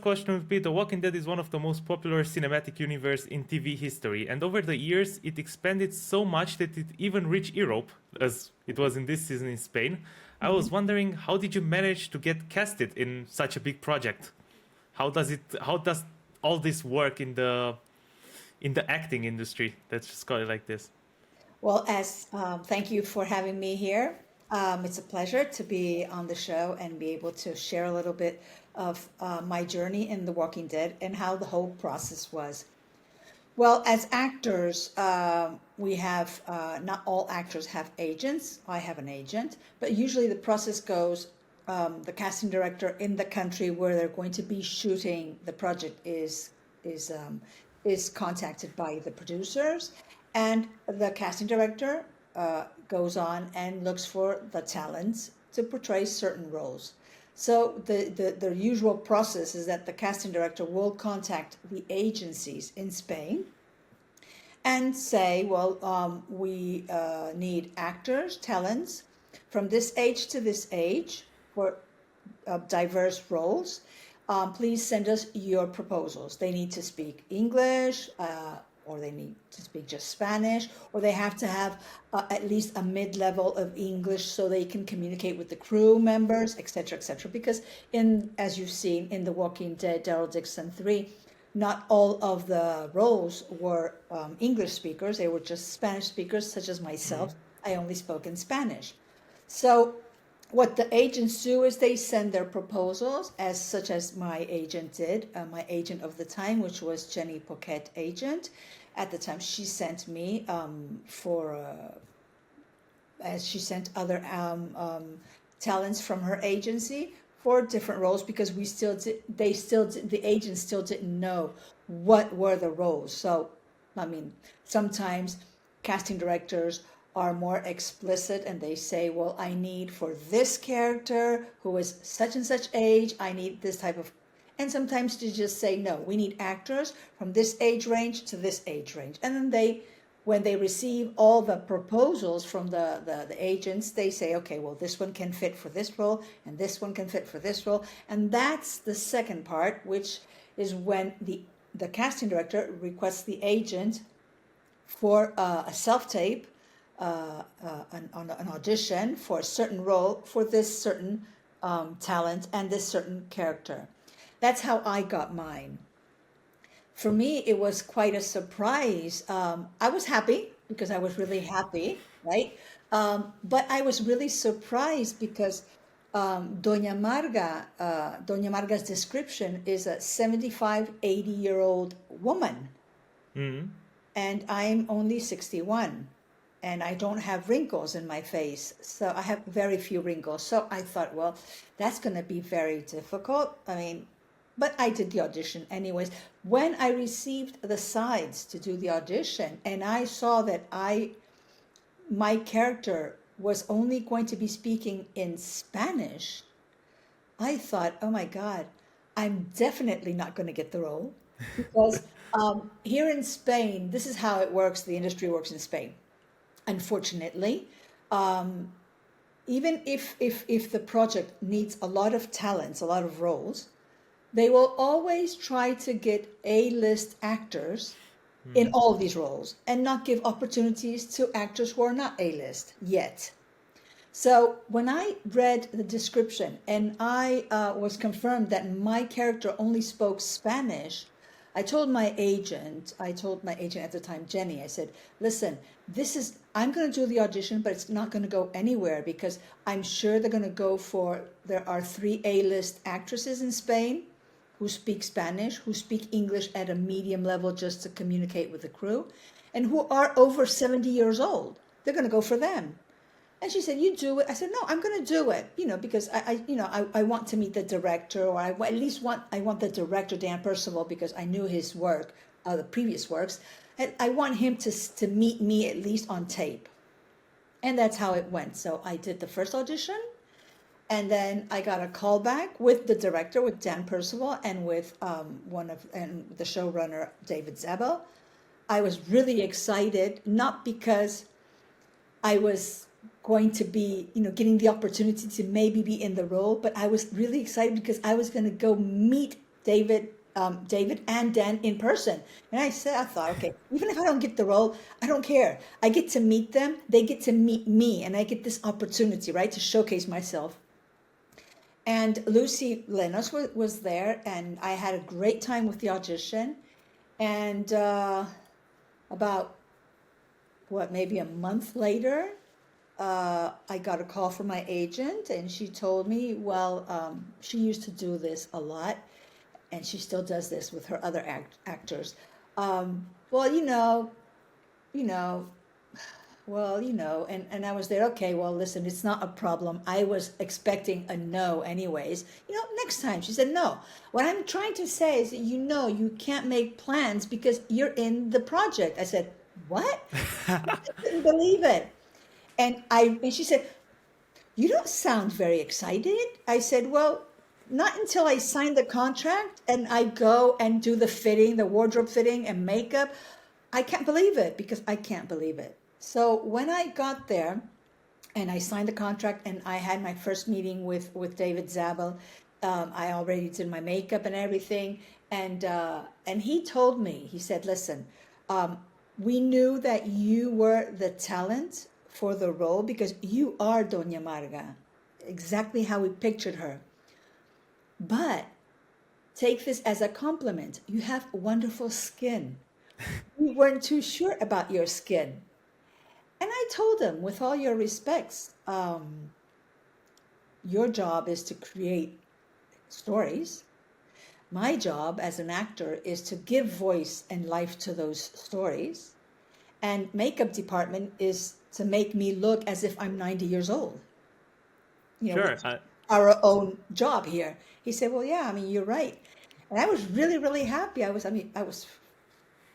question would be, The Walking Dead is one of the most popular cinematic universe in TV history, and over the years it expanded so much that it even reached Europe, as it was in this season in Spain. I was wondering, how did you manage to get casted in such a big project? How does all this work in the acting industry? Let's just call it like this. Well, thank you for having me here. It's a pleasure to be on the show and be able to share a little bit of my journey in The Walking Dead and how the whole process was. Well, as actors, we have not all actors have agents. I have an agent, but usually the process goes. The casting director in the country where they're going to be shooting the project is contacted by the producers, and the casting director goes on and looks for the talents to portray certain roles. So the usual process is that the casting director will contact the agencies in Spain and say, well, we need actors, talents from this age to this age for diverse roles. Please send us your proposals. They need to speak English, or they need to speak just Spanish, or they have to have at least a mid-level of English so they can communicate with the crew members, etc., etc. Because as you've seen in The Walking Dead, DARYL DIXON 3, not all of the roles were English speakers. They were just Spanish speakers, such as myself. I only spoke in Spanish. So what the agents do is they send their proposals, such as my agent did, my agent of the time, which was Jenny Pocket agent. At the time, she sent me as she sent other talents from her agency for different roles, because the agents still didn't know what were the roles. So, I mean, sometimes casting directors are more explicit and they say, well, I need for this character who is such and such age, I need this type of, and sometimes they just say, no, we need actors from this age range to this age range. And then when they receive all the proposals from the agents, they say, okay, well, this one can fit for this role and this one can fit for this role. And that's the second part, which is when the casting director requests the agent for a self-tape, an audition for a certain role for this certain talent and this certain character. That's how I got mine. For me, it was quite a surprise. I was happy because I was really happy, right? But I was really surprised because Doña Marga's description is a 75, 80-year-old woman. And I'm only 61. And I don't have wrinkles in my face. So I have very few wrinkles. So I thought, well, that's going to be very difficult. I mean, but I did the audition anyways. When I received the sides to do the audition and I saw that my character was only going to be speaking in Spanish, I thought, oh my God, I'm definitely not going to get the role. Because here in Spain, this is how it works. The industry works in Spain. Unfortunately, even if the project needs a lot of talents, a lot of roles, they will always try to get A-list actors in all these roles and not give opportunities to actors who are not A-list yet. So when I read the description and I was confirmed that my character only spoke Spanish, I told my agent at the time, Jenny, I said, listen, I'm going to do the audition, but it's not going to go anywhere because I'm sure they're going to there are 3 A-list actresses in Spain who speak Spanish, who speak English at a medium level just to communicate with the crew, and who are over 70 years old. They're going to go for them. And she said, you do it. I said, no, I'm going to do it, because I want to meet the director, or I want the director, Dan Percival, because I knew his work, the previous works. And I want him to meet me at least on tape. And that's how it went. So I did the first audition, and then I got a call back with the director, with Dan Percival, and with the showrunner, David Zabel. I was really excited, not because I was going to be, getting the opportunity to maybe be in the role, but I was really excited because I was going to go meet David and Dan in person. And I thought, okay, even if I don't get the role, I don't care. I get to meet them, they get to meet me, and I get this opportunity, right, to showcase myself. And Lucy Lenos was there, and I had a great time with the audition. And about, maybe a month later, I got a call from my agent, and she told me, well, she used to do this a lot, and she still does this with her other actors. Well, you know, and I was there, okay, well, listen, it's not a problem. I was expecting a no anyways. Next time. She said, no. What I'm trying to say is that you can't make plans because you're in the project. I said, what? I couldn't believe it. And she said, you don't sound very excited. I said, well, not until I sign the contract and I go and do the fitting, the wardrobe fitting and makeup. I can't believe it because I can't believe it. So when I got there and I signed the contract and I had my first meeting with David Zabel, I already did my makeup and everything. And he told me, he said, listen, we knew that you were the talent for the role because you are Doña Marga, exactly how we pictured her. But take this as a compliment. You have wonderful skin. We weren't too sure about your skin. And I told him, with all your respects, your job is to create stories. My job as an actor is to give voice and life to those stories. And makeup department is to make me look as if I'm 90 years old. Sure. Our own job here. He said, well, yeah, you're right. And I was really, really happy. I was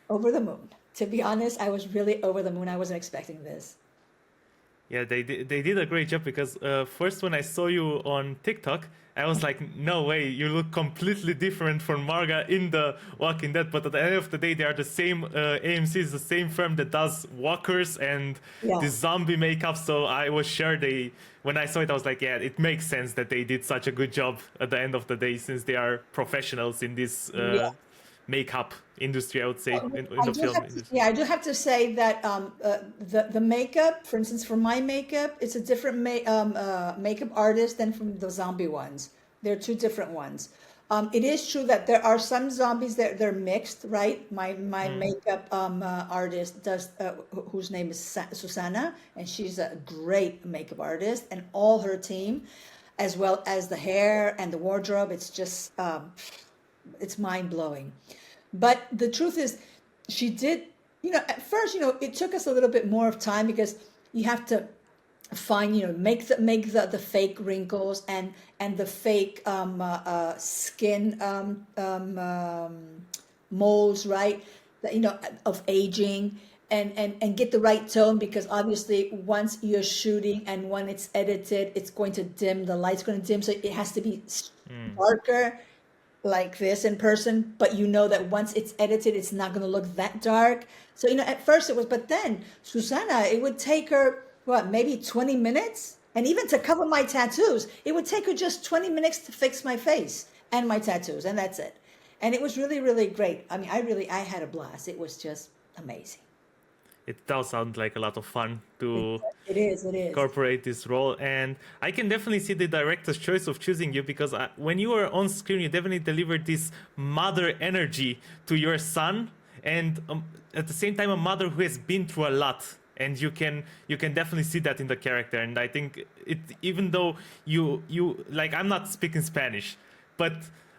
over the moon. To be honest, I was really over the moon. I wasn't expecting this. Yeah, they did a great job because first when I saw you on TikTok, I was like, no way, you look completely different from Marga in the Walking Dead. But at the end of the day, they are the same, AMC is the same firm that does walkers and the zombie makeup. So I was sure when I saw it, I was like, yeah, it makes sense that they did such a good job at the end of the day since they are professionals in this makeup industry, I would say, in the film industry. I do have to say that the makeup, for instance, for my makeup, it's a different makeup artist than from the zombie ones. They're two different ones. It is true that there are some zombies that they're mixed, right? My makeup artist does, whose name is Susana, and she's a great makeup artist, and all her team, as well as the hair and the wardrobe. It's just it's mind-blowing. But the truth is, she did, at first, it took us a little bit more of time because you have to find, make the fake wrinkles and the fake skin molds, right? Of aging and get the right tone, because obviously once you're shooting and when it's edited, it's going to dim, the light's going to dim, so it has to be darker like this in person, but that once it's edited, it's not going to look that dark. So, at first it was, but then Susana, it would take her, maybe 20 minutes? And even to cover my tattoos, it would take her just 20 minutes to fix my face and my tattoos, and that's it. And it was really, really great. I had a blast. It was just amazing. It does sound like a lot of fun to it is incorporate this role. And I can definitely see the director's choice of choosing you because when you were on screen, you definitely delivered this mother energy to your son. And at the same time, a mother who has been through a lot. And you can definitely see that in the character. And I think even though you like, I'm not speaking Spanish, but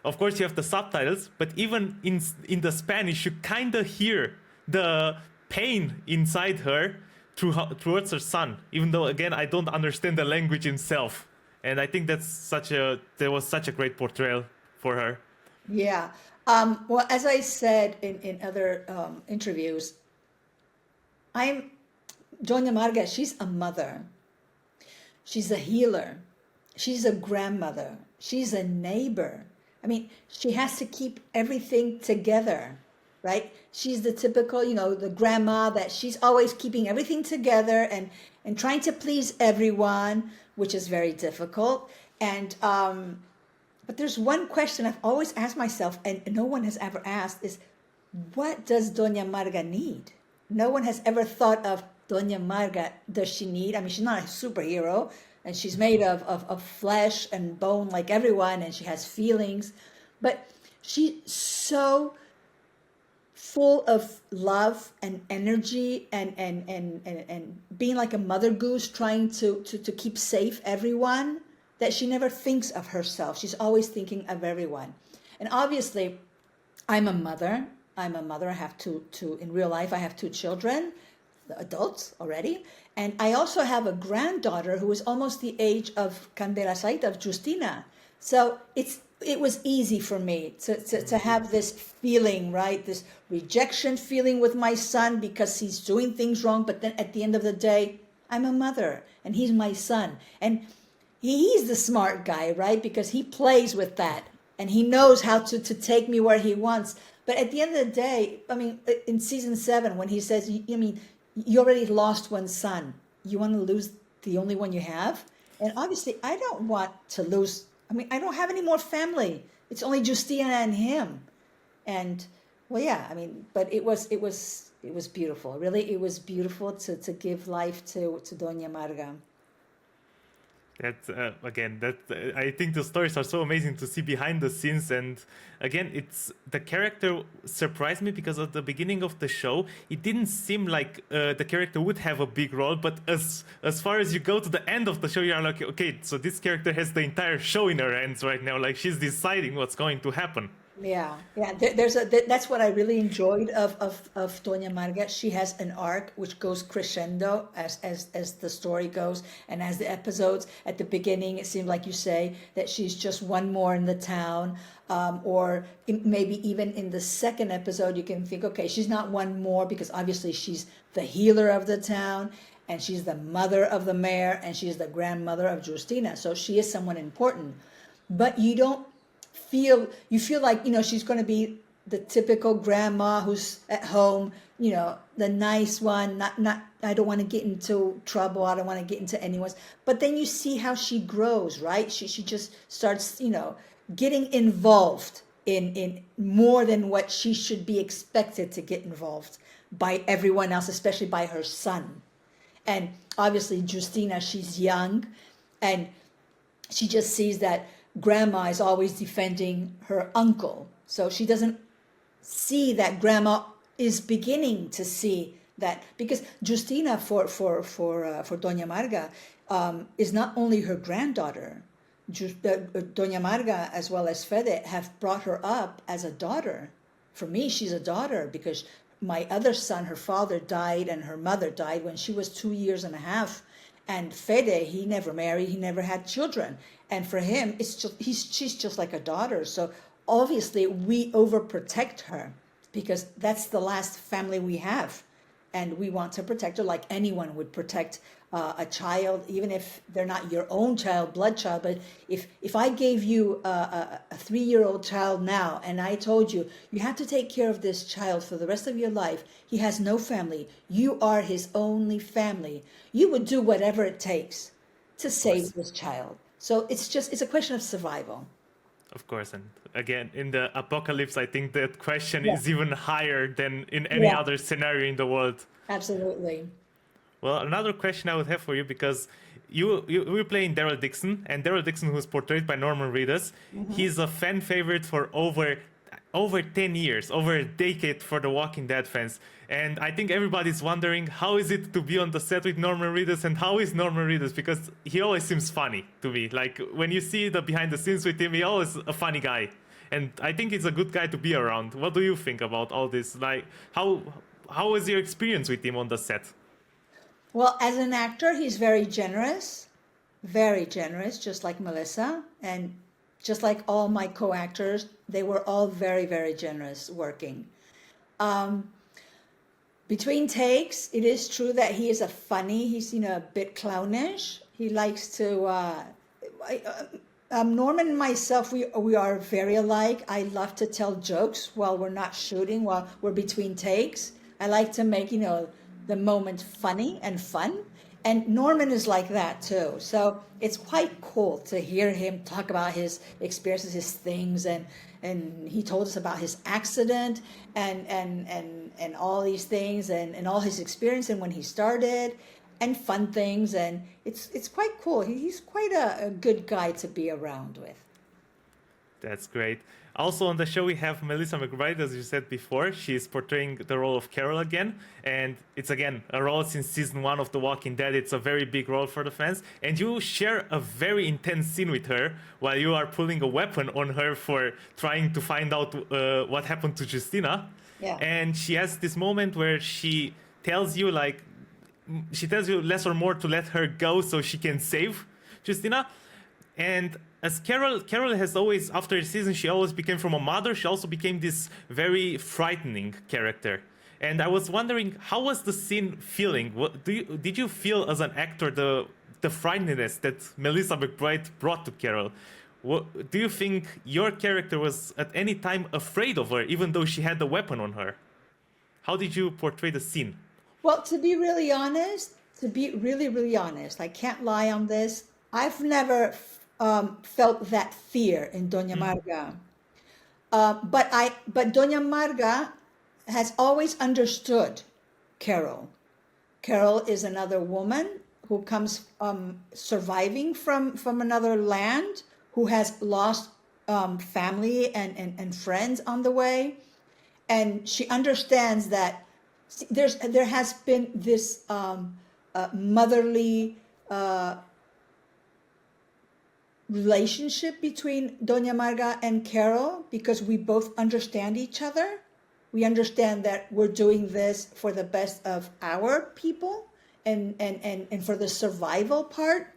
of course you have the subtitles, but even in the Spanish, you kind of hear the pain inside her towards her son, even though again I don't understand the language itself. And I think there was such a great portrayal for her. Yeah. Well, as I said in other interviews, Doña Marga, she's a mother, she's a healer, she's a grandmother, she's a neighbor. She has to keep everything together. Right? She's the typical, the grandma that she's always keeping everything together and trying to please everyone, which is very difficult. And But there's one question I've always asked myself, and no one has ever asked, is what does Doña Marga need? No one has ever thought of Doña Marga, does she need? I mean, she's not a superhero, and she's made of flesh and bone like everyone, and she has feelings. But she's so full of love and energy and being like a mother goose trying to keep safe everyone, that she never thinks of herself. She's always thinking of everyone. And obviously, I'm a mother. I have in real life, I have two children, adults already. And I also have a granddaughter who is almost the age of Candela Saita, of Justina. So it was easy for me to have this feeling, right? This rejection feeling with my son because he's doing things wrong. But then at the end of the day, I'm a mother and he's my son. And he's the smart guy, right? Because he plays with that and he knows how to take me where he wants. But at the end of the day, I mean, in season 7, when he says, you already lost one son. You want to lose the only one you have? And obviously, I don't want to lose. I mean, I don't have any more family. It's only Justina and him. And well, yeah, I mean, but it was beautiful. Really, it was beautiful to give life to Doña Marga. I think the stories are so amazing to see behind the scenes, and again, it's the character surprised me because at the beginning of the show, it didn't seem like the character would have a big role, but as far as you go to the end of the show, you're like, okay, so this character has the entire show in her hands right now, like she's deciding what's going to happen. Yeah. That's what I really enjoyed of Doña Marga. She has an arc which goes crescendo as the story goes, and as the episodes. At the beginning, it seemed like you say that she's just one more in the town, or maybe even in the second episode, you can think, okay, she's not one more because obviously she's the healer of the town, and she's the mother of the mayor, and she's the grandmother of Justina. So she is someone important, but you feel like she's going to be the typical grandma who's at home, the nice one, not I don't want to get into trouble, I don't want to get into anyone's. But then you see how she grows, right? She just starts getting involved in more than what she should be expected to get involved by everyone else, especially by her son. And obviously Justina, she's young, and she just sees that grandma is always defending her uncle. So she doesn't see that grandma is beginning to see that, because Justina for Doña Marga is not only her granddaughter. Doña Marga as well as Fede have brought her up as a daughter. For me, she's a daughter because my other son, her father died and her mother died when she was 2 years and a half. And Fede, he never married, he never had children. And for him, she's just like a daughter. So obviously we overprotect her because that's the last family we have. And we want to protect her like anyone would protect a child, even if they're not your own child, blood child. But if I gave you a 3-year-old child now and I told you, you have to take care of this child for the rest of your life, he has no family, you are his only family, you would do whatever it takes to save this child. So it's a question of survival. Of course, and again, in the apocalypse, I think that question is even higher than in any other scenario in the world. Absolutely. Well, another question I would have for you, because you were playing DARYL Dixon, and DARYL Dixon, who's portrayed by Norman Reedus, he's a fan favorite for over 10 years, over a decade for the Walking Dead fans. And I think everybody's wondering, how is it to be on the set with Norman Reedus, and how is Norman Reedus? Because he always seems funny to me. Like, when you see the behind the scenes with him, he's always a funny guy. And I think he's a good guy to be around. What do you think about all this? Like, how was your experience with him on the set? Well, as an actor, he's very generous, just like Melissa. And just like all my co-actors, they were all very, very generous working. Between takes, it is true that he's a bit clownish. He likes to, Norman and myself, we are very alike. I love to tell jokes while we're not shooting, while we're between takes. I like to make, the moment funny and fun. And Norman is like that too. So it's quite cool to hear him talk about his experiences, his things, and he told us about his accident and all these things and all his experience and when he started and fun things, and it's quite cool. He's quite a good guy to be around with. That's great. Also on the show we have Melissa McBride, as you said before. She's portraying the role of Carol again, and it's again a role since season 1 of The Walking Dead. It's a very big role for the fans, and you share a very intense scene with her while you are pulling a weapon on her for trying to find out what happened to Justina. Yeah. And she has this moment where she tells you less or more to let her go so she can save Justina. And as Carol has always, after the season, she always became from a mother. She also became this very frightening character. And I was wondering, how was the scene feeling? Did you feel as an actor the frighteniness that Melissa McBride brought to Carol? Do you think your character was at any time afraid of her, even though she had the weapon on her? How did you portray the scene? Well, to be really honest, I can't lie on this. I've never felt that fear in Doña Marga. But Doña Marga has always understood Carol. Carol is another woman who comes surviving from another land, who has lost family and friends on the way. And she understands that there has been this motherly relationship between Doña Marga and Carol, because we both understand each other. We understand that we're doing this for the best of our people and for the survival part.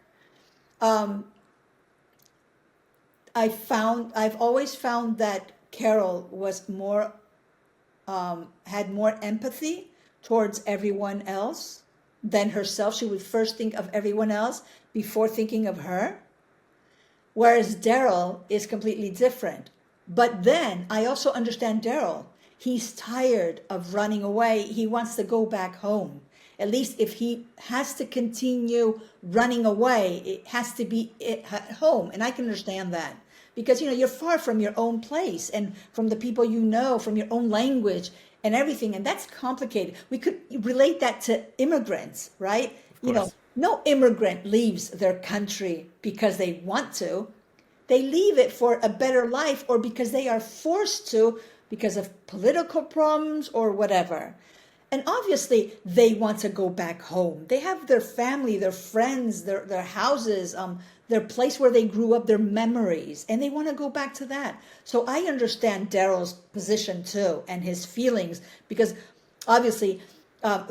I've always found that Carol was more had more empathy towards everyone else than herself. She would first think of everyone else before thinking of her. Whereas DARYL is completely different. But then I also understand DARYL. He's tired of running away. He wants to go back home. At least if he has to continue running away, it has to be at home. And I can understand that. Because, you're far from your own place and from the people you know, from your own language and everything. And that's complicated. We could relate that to immigrants, right? No immigrant leaves their country because they want to. They leave it for a better life or because they are forced to because of political problems or whatever. And obviously, they want to go back home. They have their family, their friends, their houses, their place where they grew up, their memories, and they want to go back to that. So I understand DARYL's position too and his feelings, because obviously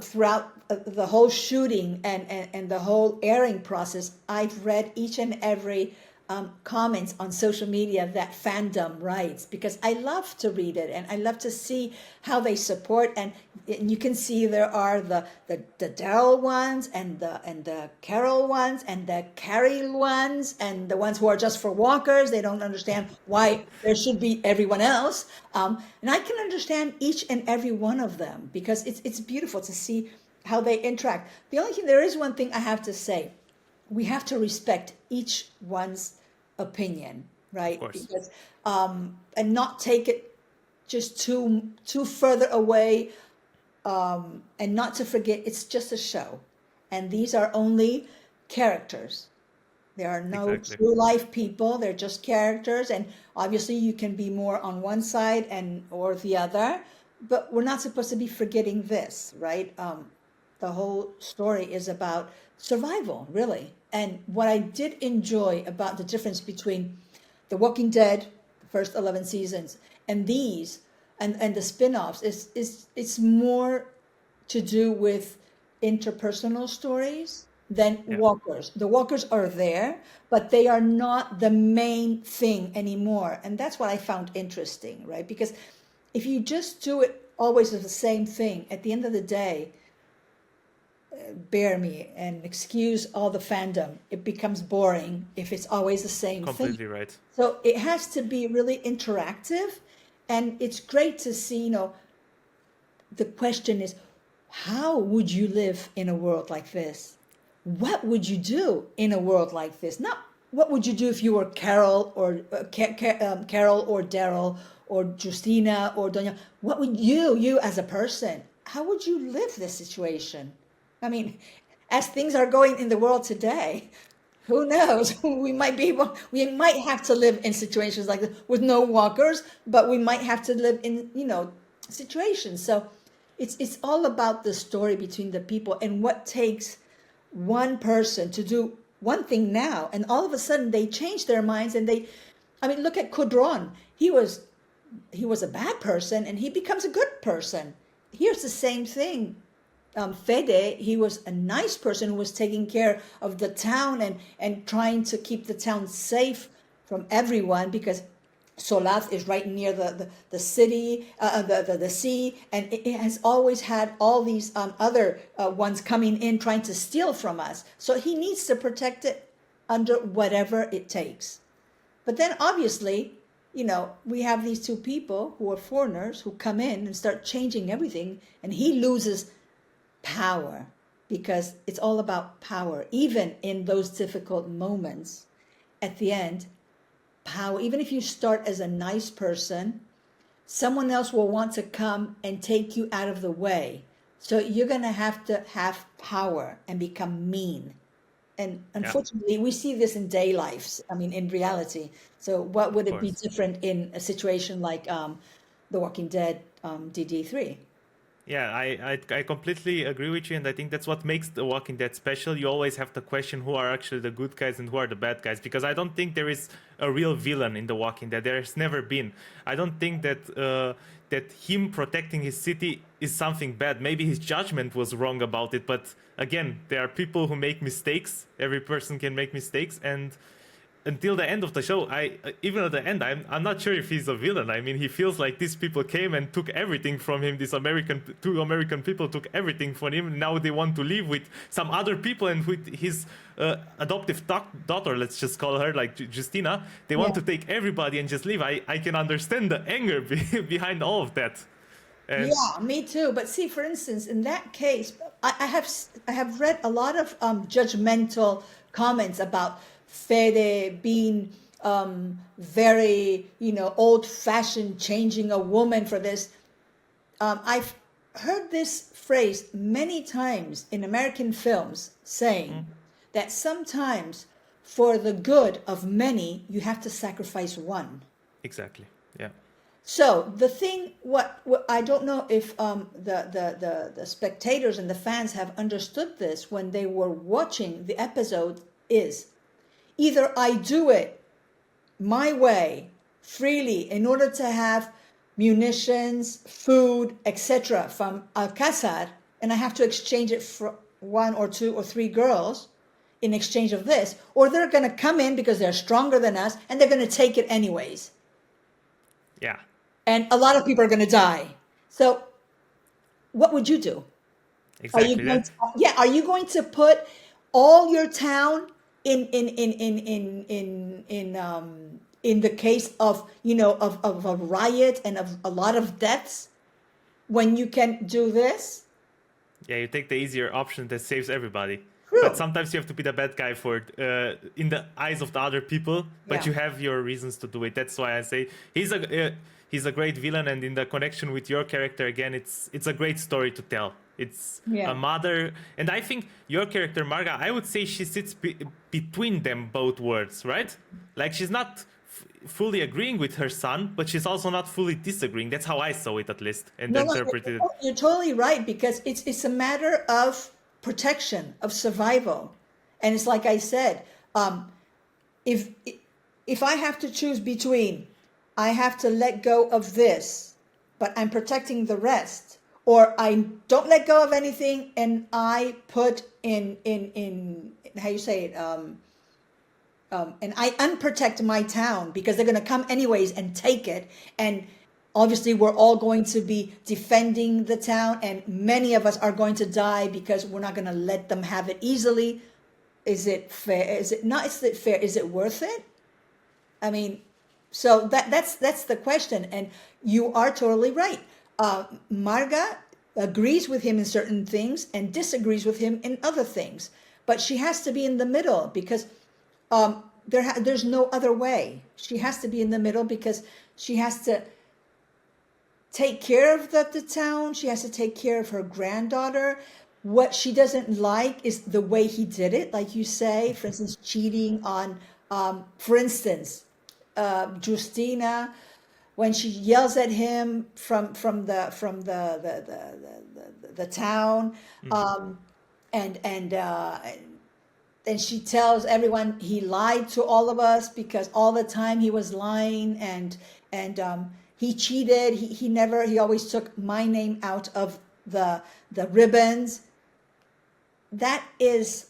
throughout the whole shooting and the whole airing process, I've read each and every comments on social media that fandom writes, because I love to read it and I love to see how they support. And you can see there are the DARYL ones and the Carol ones and the Carrie ones and the ones who are just for walkers. They don't understand why there should be everyone else. And I can understand each and every one of them, because it's beautiful to see how they interact. There is one thing I have to say. We have to respect each one's opinion, right? Because and not take it just too further away, and not to forget it's just a show, and these are only characters. There are no true life people. They're just characters, and obviously you can be more on one side or the other, but we're not supposed to be forgetting this, right? The whole story is about survival, really. And what I did enjoy about the difference between The Walking Dead, the first 11 seasons, and these, and the spin-offs, is it's more to do with interpersonal stories than walkers. The walkers are there, but they are not the main thing anymore. And that's what I found interesting, right? Because if you just do it always as the same thing, at the end of the day, bear me and excuse all the fandom, it becomes boring if it's always the same thing. Completely right. So it has to be really interactive, and it's great to see, the question is, how would you live in a world like this? what would you do in a world like this? Not what would you do if you were Carol or Carol or Daryl or Justina or Donya. What would you as a person, how would you live this situation? I mean, as things are going in the world today, who knows? We might have to live in situations like this with no walkers, but we might have to live in, situations. So it's all about the story between the people and what takes one person to do one thing now, and all of a sudden they change their minds and look at Kudron. He was a bad person and he becomes a good person. Here's the same thing. Fede, he was a nice person who was taking care of the town and trying to keep the town safe from everyone, because Solaz is right near the city, the sea, and it has always had all these other ones coming in trying to steal from us. So he needs to protect it under whatever it takes. But then obviously, we have these two people who are foreigners who come in and start changing everything, and he loses power, because it's all about power. Even in those difficult moments, at the end, power, even if you start as a nice person, someone else will want to come and take you out of the way. So you're going to have power and become mean. And unfortunately, we see this in day lives, in reality. So what would it be different in a situation like The Walking Dead DD3? Yeah, I completely agree with you, and I think that's what makes The Walking Dead special. You always have to question who are actually the good guys and who are the bad guys, because I don't think there is a real villain in The Walking Dead. There's never been. I don't think that him protecting his city is something bad. Maybe his judgment was wrong about it, but again, there are people who make mistakes. Every person can make mistakes, and until the end of the show, even at the end, I'm not sure if he's a villain. I mean, he feels like these people came and took everything from him. Two American people took everything from him. Now they want to live with some other people and with his adoptive daughter, let's just call her, like Justina. They want to take everybody and just leave. I can understand the anger behind all of that. And Me too. But see, for instance, in that case, I have read a lot of judgmental comments about Fede being very, old-fashioned, changing a woman for this. I've heard this phrase many times in American films, saying that sometimes for the good of many, you have to sacrifice one. Exactly. Yeah. So the thing, what I don't know if the spectators and the fans have understood this when they were watching the episode, is either I do it my way, freely, in order to have munitions, food, etc. from Alcazar, and I have to exchange it for one or two or three girls in exchange of this, or they're going to come in because they're stronger than us and they're going to take it anyways. Yeah. And a lot of people are going to die. So what would you do? Exactly. Are you going to put all your town in the case of of a riot and of a lot of deaths, when you can do this? Yeah, you take the easier option that saves everybody. True. But sometimes you have to be the bad guy for in the eyes of the other people. But you have your reasons to do it. That's why I say he's a great villain, and in the connection with your character again, it's a great story to tell. It's a mother, and I think your character Marga, I would say she sits between them both worlds, right? Like she's not fully agreeing with her son, but she's also not fully disagreeing. That's how I saw it, at least, and interpreted it. You're totally right, because it's a matter of protection, of survival, and it's like I said, if I have to choose between, I have to let go of this, but I'm protecting the rest, or I don't let go of anything and I put in how you say it, and I unprotect my town because they're going to come anyways and take it, and obviously we're all going to be defending the town, and many of us are going to die because we're not going to let them have it easily. Is it fair? Is it not? Is it fair? Is it worth it? I mean, so that's the question, and you are totally right. Marga agrees with him in certain things and disagrees with him in other things. but she has to be in the middle because there's no other way. She has to be in the middle because she has to take care of the town. She has to take care of her granddaughter. What she doesn't like is the way he did it, like you say, for instance, cheating on, for instance, Justina, when she yells at him from the town, and she tells everyone he lied to all of us because all the time he was lying, and he cheated. He always took my name out of the ribbons. That is,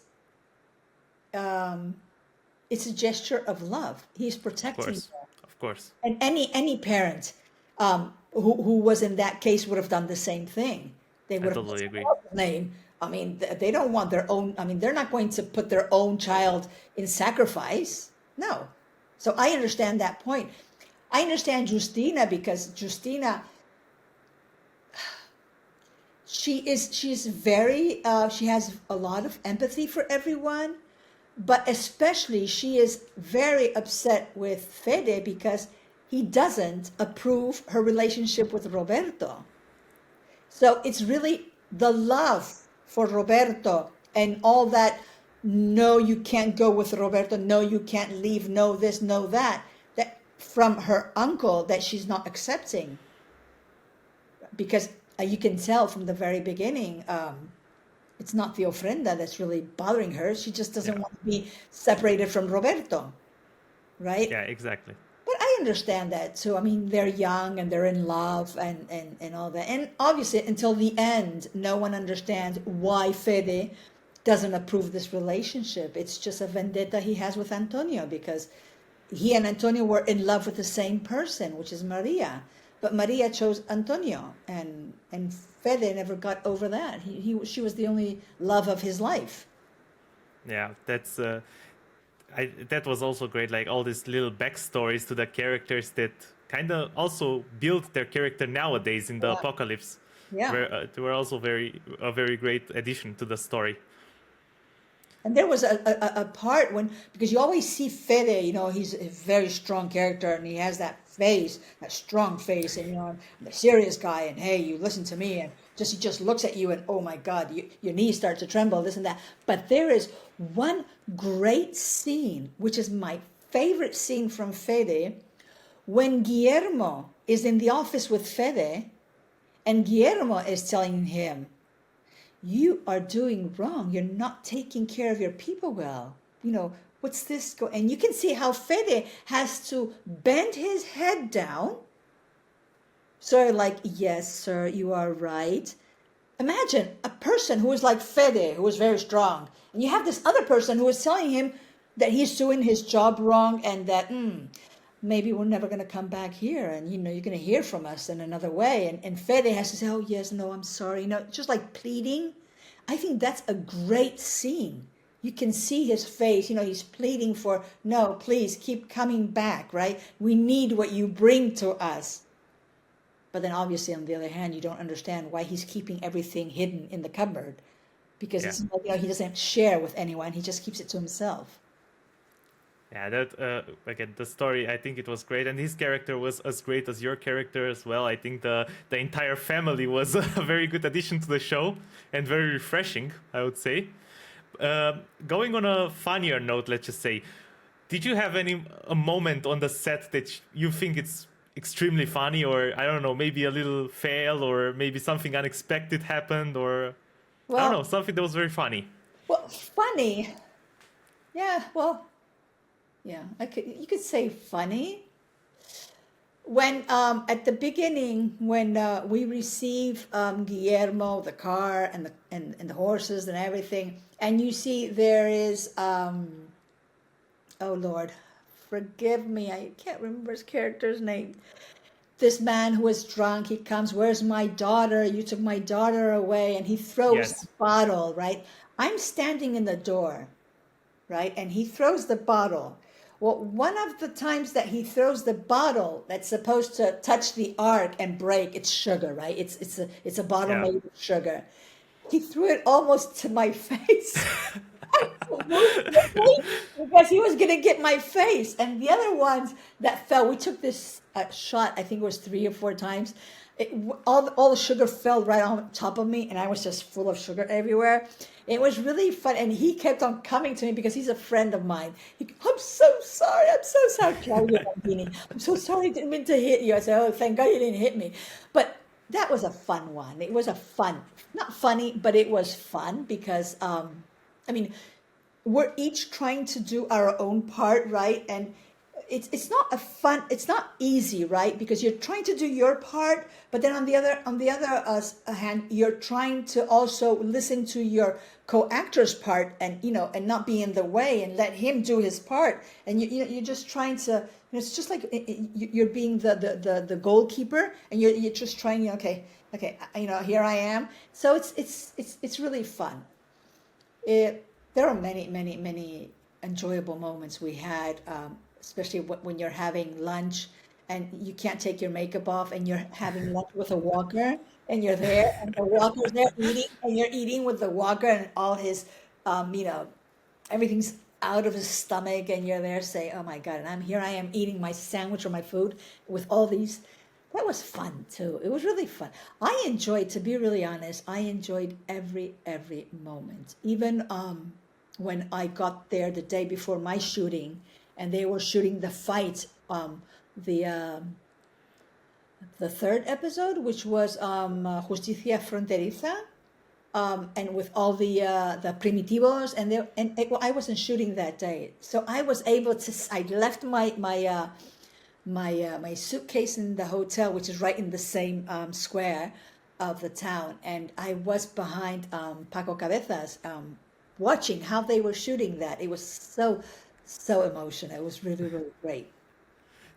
it's a gesture of love. He's Of protecting course. her. Of course. And any parent who was in that case would have done the same thing. They I would have totally agree. called the name. I mean, they don't want their own. I mean, they're not going to put their own child in sacrifice. No. So I understand that point. I understand Justina because Justina, she's very she has a lot of empathy for everyone, but especially she is very upset with Fede because he doesn't approve her relationship with Roberto. So it's really the love for Roberto and all that. No, you can't go with Roberto. No, you can't leave. No, this, no, that. That from her uncle that she's not accepting because you can tell from the very beginning, it's not the ofrenda that's really bothering her. She just doesn't Yeah. want to be separated from Roberto, right? Yeah, exactly. But I understand that too. I mean, they're young and they're in love and all that. And obviously, until the end, no one understands why Fede doesn't approve this relationship. It's just a vendetta he has with Antonio because he and Antonio were in love with the same person, which is Maria. But Maria chose Antonio, and Fede never got over that. She was the only love of his life. Yeah, that was also great. Like all these little backstories to the characters that kind of also built their character nowadays in the Yeah. apocalypse. Yeah. Were also a very great addition to the story. And there was a part when, because you always see Fede, he's a very strong character and he has that face, that strong face, and, I'm the serious guy, and hey, you listen to me, and he just looks at you and, oh my God, your knees start to tremble, this and that. But there is one great scene, which is my favorite scene from Fede, when Guillermo is in the office with Fede, and Guillermo is telling him, you are doing wrong. You're not taking care of your people well. What's this go? And you can see how Fede has to bend his head down. So like, yes, sir, you are right. Imagine a person who is like Fede, who is very strong. And you have this other person who is telling him that he's doing his job wrong and that, maybe we're never going to come back here, and you're going to hear from us in another way. And Fede has to say, oh yes, no, I'm sorry, just like pleading. I think that's a great scene. You can see his face, he's pleading for, no, please keep coming back, right? We need what you bring to us. But then obviously on the other hand, you don't understand why he's keeping everything hidden in the cupboard, because it's like, he doesn't share with anyone, he just keeps it to himself. Yeah, that again, the story, I think it was great, and his character was as great as your character as well. I think the entire family was a very good addition to the show and very refreshing, I would say. Going on a funnier note, let's just say, did you have a moment on the set that you think it's extremely funny, or I don't know, maybe a little fail, or maybe something unexpected happened, or I don't know, something that was very funny? Well, funny, yeah. Well, yeah, you could say funny. When at the beginning, when we receive Guillermo, the car and the horses and everything, and you see there is oh Lord, forgive me, I can't remember his character's name. This man who is drunk, he comes, where's my daughter? You took my daughter away, and he throws a bottle, right? I'm standing in the door, right? And he throws the bottle. Well, one of the times that he throws the bottle that's supposed to touch the ark and break, it's sugar, right? It's a bottle made of sugar. He threw it almost to my face. moved quickly because he was gonna get my face. And the other ones that fell, we took this shot. I think it was 3 or 4 times. All the sugar fell right on top of me, and I was just full of sugar everywhere. It was really fun, and he kept on coming to me because he's a friend of mine. I'm so sorry. I'm so sorry, Claudia Bambini. I'm so sorry. I didn't mean to hit you. I said, oh, thank God you didn't hit me. But that was a fun one. It was a fun, not funny, but it was fun because, I mean, we're each trying to do our own part, right? And it's not a fun, it's not easy, right? Because you're trying to do your part, but then on the other hand, you're trying to also listen to your co-actor's part, and and not be in the way and let him do his part. And you're just trying to. It's just like you're being the goalkeeper, and you're just trying. Okay, here I am. So it's really fun. There are many enjoyable moments we had, especially when you're having lunch and you can't take your makeup off and you're having lunch with a walker, and you're there and the walker's there eating, and you're eating with the walker, and all his, everything's out of his stomach, and you're there saying, oh my God, and I am eating my sandwich or my food with all these. That was fun too. It was really fun. I enjoyed, to be really honest, I enjoyed every moment. Even when I got there the day before my shooting, and they were shooting the fight, the um, the third episode, which was Justicia Fronteriza, and with all the primitivos, and well, I wasn't shooting that day, so I was able to. I left my suitcase in the hotel, which is right in the same square of the town, and I was behind Paco Cabezas, watching how they were shooting that. It was so emotional. It was really great.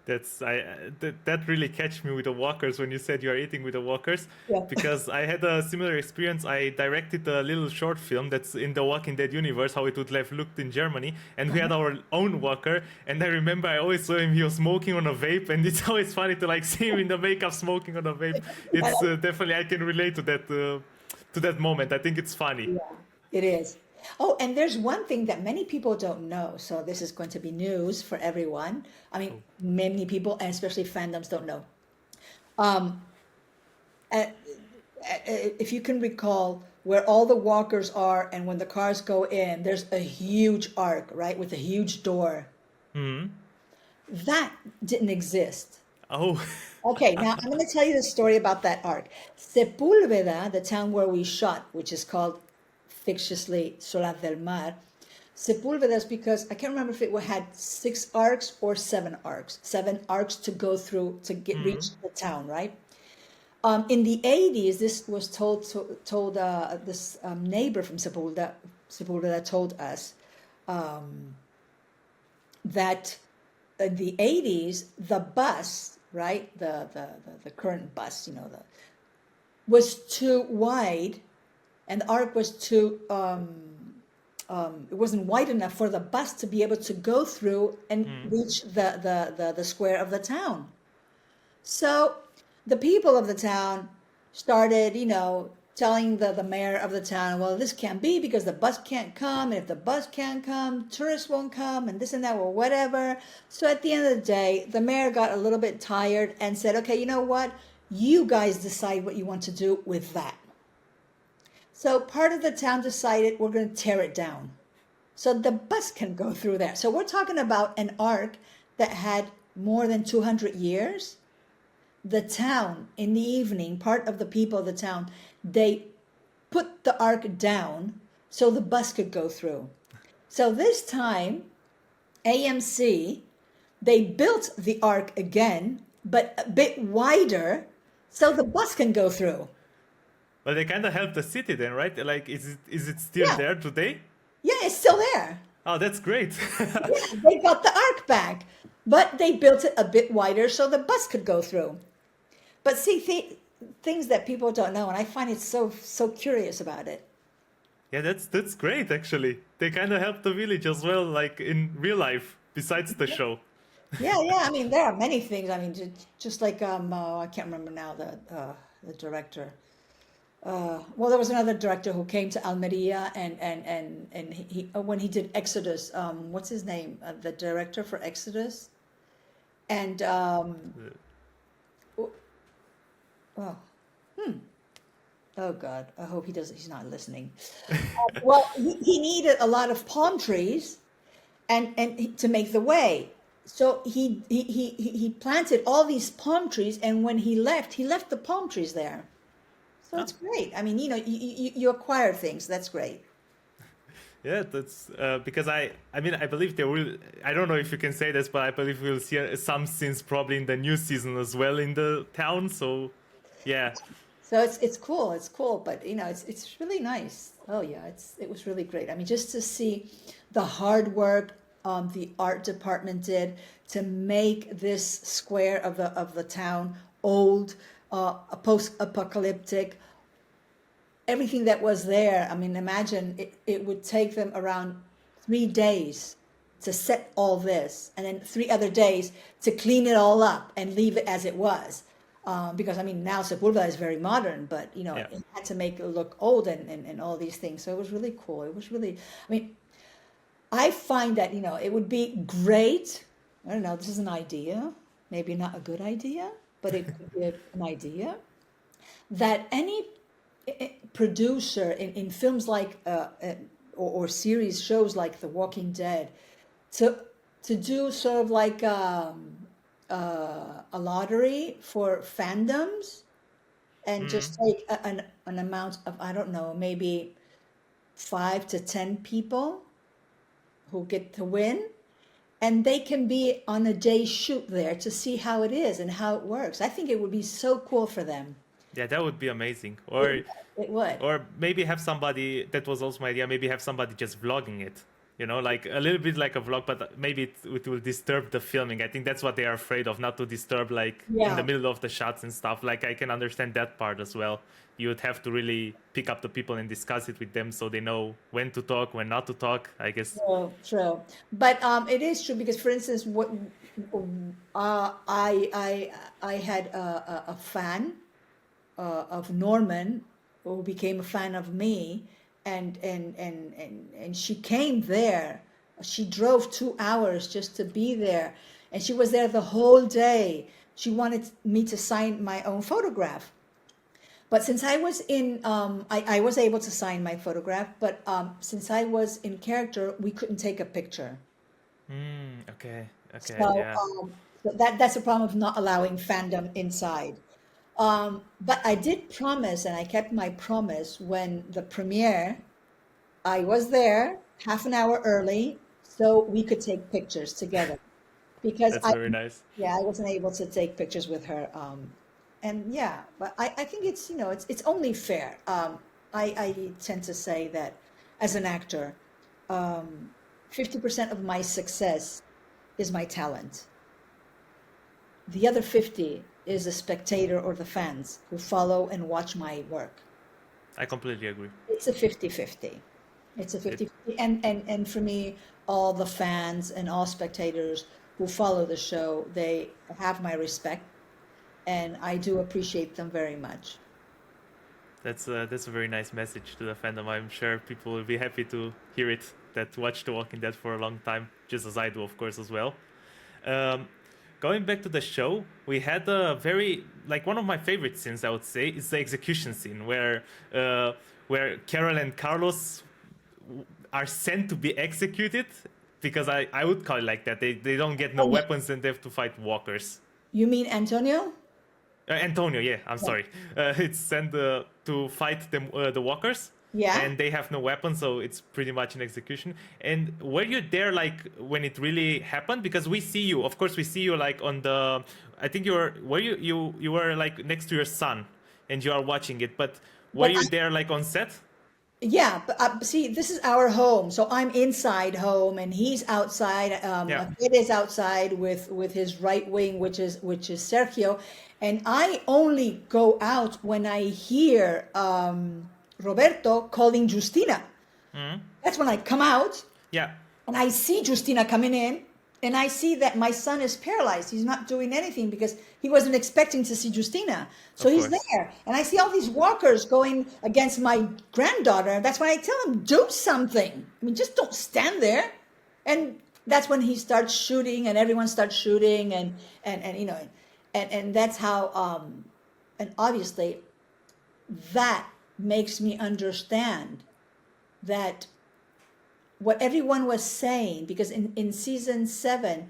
That really catch me with the walkers when you said you are eating with the walkers, Yeah. because I had a similar experience. I directed a little short film that's in the Walking Dead universe, how it would have looked in Germany, and we had our own walker. And I remember I always saw him; he was smoking on a vape, and it's always funny to like see him in the makeup smoking on a vape. It's definitely, I can relate to that moment. I think it's funny. Yeah, it is. Oh, and there's one thing that many people don't know. So this is going to be news for everyone. I mean, many people, and especially fandoms, don't know. Um, uh, if you can recall where all the walkers are, and when the cars go in, there's a huge arc, right, with a huge door. Hmm. That didn't exist. Oh. Okay, now I'm going to tell you the story about that arc. Sepúlveda, the town where we shot, which is called fictiously Solar del Mar. Sepúlveda is because I can't remember if it had 6 arcs or 7 arcs. 7 arcs to go through to reach the town, right? In the 80s, this was told this neighbor from Sepúlveda told us that in the 80s, the bus, right, the current bus, was too wide, and the arc was too, it wasn't wide enough for the bus to be able to go through and reach the square of the town. So the people of the town started, telling the mayor of the town, well, this can't be because the bus can't come. And if the bus can't come, tourists won't come, and this and that, or whatever. So at the end of the day, the mayor got a little bit tired and said, okay, you know what? You guys decide what you want to do with that. So part of the town decided we're going to tear it down so the bus can go through there. So we're talking about an arc that had more than 200 years. The town, in the evening, part of the people of the town, they put the arc down so the bus could go through. So this time, AMC, they built the arc again, but a bit wider so the bus can go through. But they kind of helped the city then, right? Like, is it still Yeah. there today? Yeah, it's still there. Oh, that's great. Yeah, they got the arc back, but they built it a bit wider so the bus could go through. But see, things that people don't know, and I find it so curious about it. Yeah, that's great actually. They kind of helped the village as well, like in real life, besides the show. Yeah. I mean, there are many things. I mean, just like I can't remember now the director. well, there was another director who came to Almeria, and he when he did Exodus, what's his name? The director for Exodus, and oh, oh God, I hope he doesn't. He's not listening. Well, he needed a lot of palm trees, and to make the way. So he planted all these palm trees, and when he left the palm trees there. So it's great. I mean, you acquire things. That's great. Yeah, that's because I mean, I believe there will. I don't know if you can say this, but I believe we'll see some scenes probably in the new season as well in the town. So, yeah, So it's cool. It's cool, but it's really nice. Oh yeah, it was really great. I mean, just to see the hard work the art department did to make this square of the town old, post-apocalyptic. Everything that was there. I mean, imagine it would take them around 3 days to set all this, and then 3 other days to clean it all up and leave it as it was. Because I mean, now Sepulveda is very modern, but yeah, it had to make it look old and all these things. So it was really cool. It was really, I mean, I find that it would be great. I don't know. This is an idea, maybe not a good idea, but it could be an idea that any producer in films like or series shows like The Walking Dead to do sort of like a lottery for fandoms and just take an amount of, I don't know, maybe 5 to 10 people who get to win, and they can be on a day shoot there to see how it is and how it works. I think it would be so cool for them. yeah, that would be amazing. It would. Or maybe have somebody. That was also my idea. Maybe have somebody just vlogging it. Like a little bit like a vlog, but maybe it will disturb the filming. I think that's what they are afraid of, not to disturb like in Yeah. the middle of the shots and stuff. Like I can understand that part as well. You would have to really pick up the people and discuss it with them so they know when to talk, when not to talk, I guess. True. But it is true because, for instance, what I had a fan of Norman who became a fan of me, and she came there. She drove 2 hours just to be there, and she was there the whole day. She wanted me to sign my own photograph. But since I was I was able to sign my photograph, but since I was in character, we couldn't take a picture. Okay, So, yeah. so that's a problem of not allowing fandom inside. But I did promise, and I kept my promise when the premiere. I was there half an hour early, so we could take pictures together. Because That's very nice. I wasn't able to take pictures with her. And yeah, but I think it's only fair. I tend to say that as an actor, 50% of my success is my talent. The other 50 is the spectator or the fans who follow and watch my work. I completely agree. It's a 50-50. It's a It, 50-50. And for me, all the fans and all spectators who follow the show, they have my respect, and I do appreciate them very much. that's a very nice message to the fandom. I'm sure people will be happy to hear it that watch The Walking Dead for a long time, just as I do, of course, as well. Um, Going back to the show, we had a very one of my favorite scenes, I would say, is the execution scene where Carol and Carlos are sent to be executed because I would call it like that. They don't get no Oh, weapons and they have to fight walkers. you mean Antonio? Antonio, yeah, I'm Yeah. sorry. It's sent to fight the walkers, Yeah. and they have no weapons, so it's pretty much an execution. And were you there when it really happened? Because we see you, of course, we see you on the. I think you were next to your son, and you are watching it. But were But you there on set? Yeah, but see, this is our home. So I'm inside home, and he's outside. Yeah. It is outside with his right wing, which is Sergio, and I only go out when I hear Roberto calling Justina. That's when I come out, Yeah. and I see Justina coming in, And I see that my son is paralyzed. He's not doing anything because he wasn't expecting to see Justina. So Of he's course. there. And I see all these walkers going against my granddaughter. That's when I tell him, do something. I mean, just don't stand there. And that's when he starts shooting and everyone starts shooting and you know, and that's how, and obviously that makes me understand that what everyone was saying, because in season 7,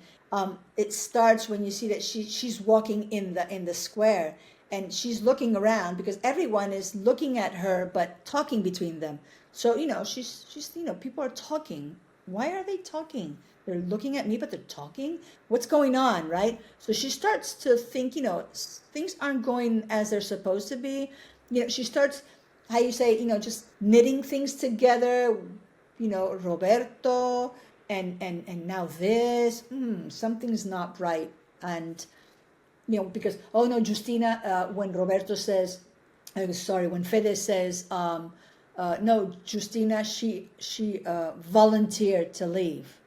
it starts when you see that she's walking in the square and she's looking around because everyone is looking at her but talking between them. So you know she's you know, people are talking. Why are they talking? They're looking at me but they're talking. What's going on, right? So she starts to think, you know, things aren't going as they're supposed to be. You know, she starts, how you say, you know, just knitting things together, you know, Roberto and now this, something's not right. And you know, because oh no, Justina, when Roberto says, sorry, when Fede says, no, Justina, she volunteered to leave.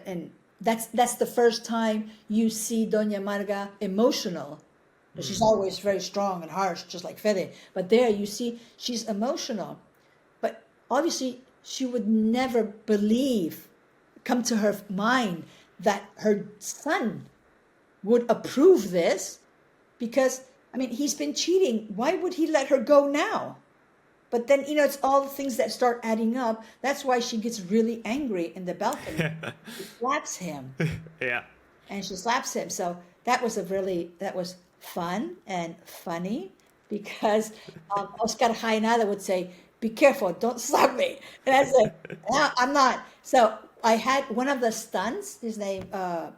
And that's the first time you see Doña Marga emotional. She's always very strong and harsh, just like Fede. But there you see she's emotional. But obviously, she would never believe, come to her mind, that her son would approve this because, I mean, he's been cheating. Why would he let her go now? But then, you know, it's all the things that start adding up. That's why she gets really angry in the balcony. She slaps him. Yeah. And she slaps him. So that was that was fun and funny because Oscar Jaenada would say, be careful, don't slap me. And I said, no, I'm not. So I had one of the stunts, his name, oh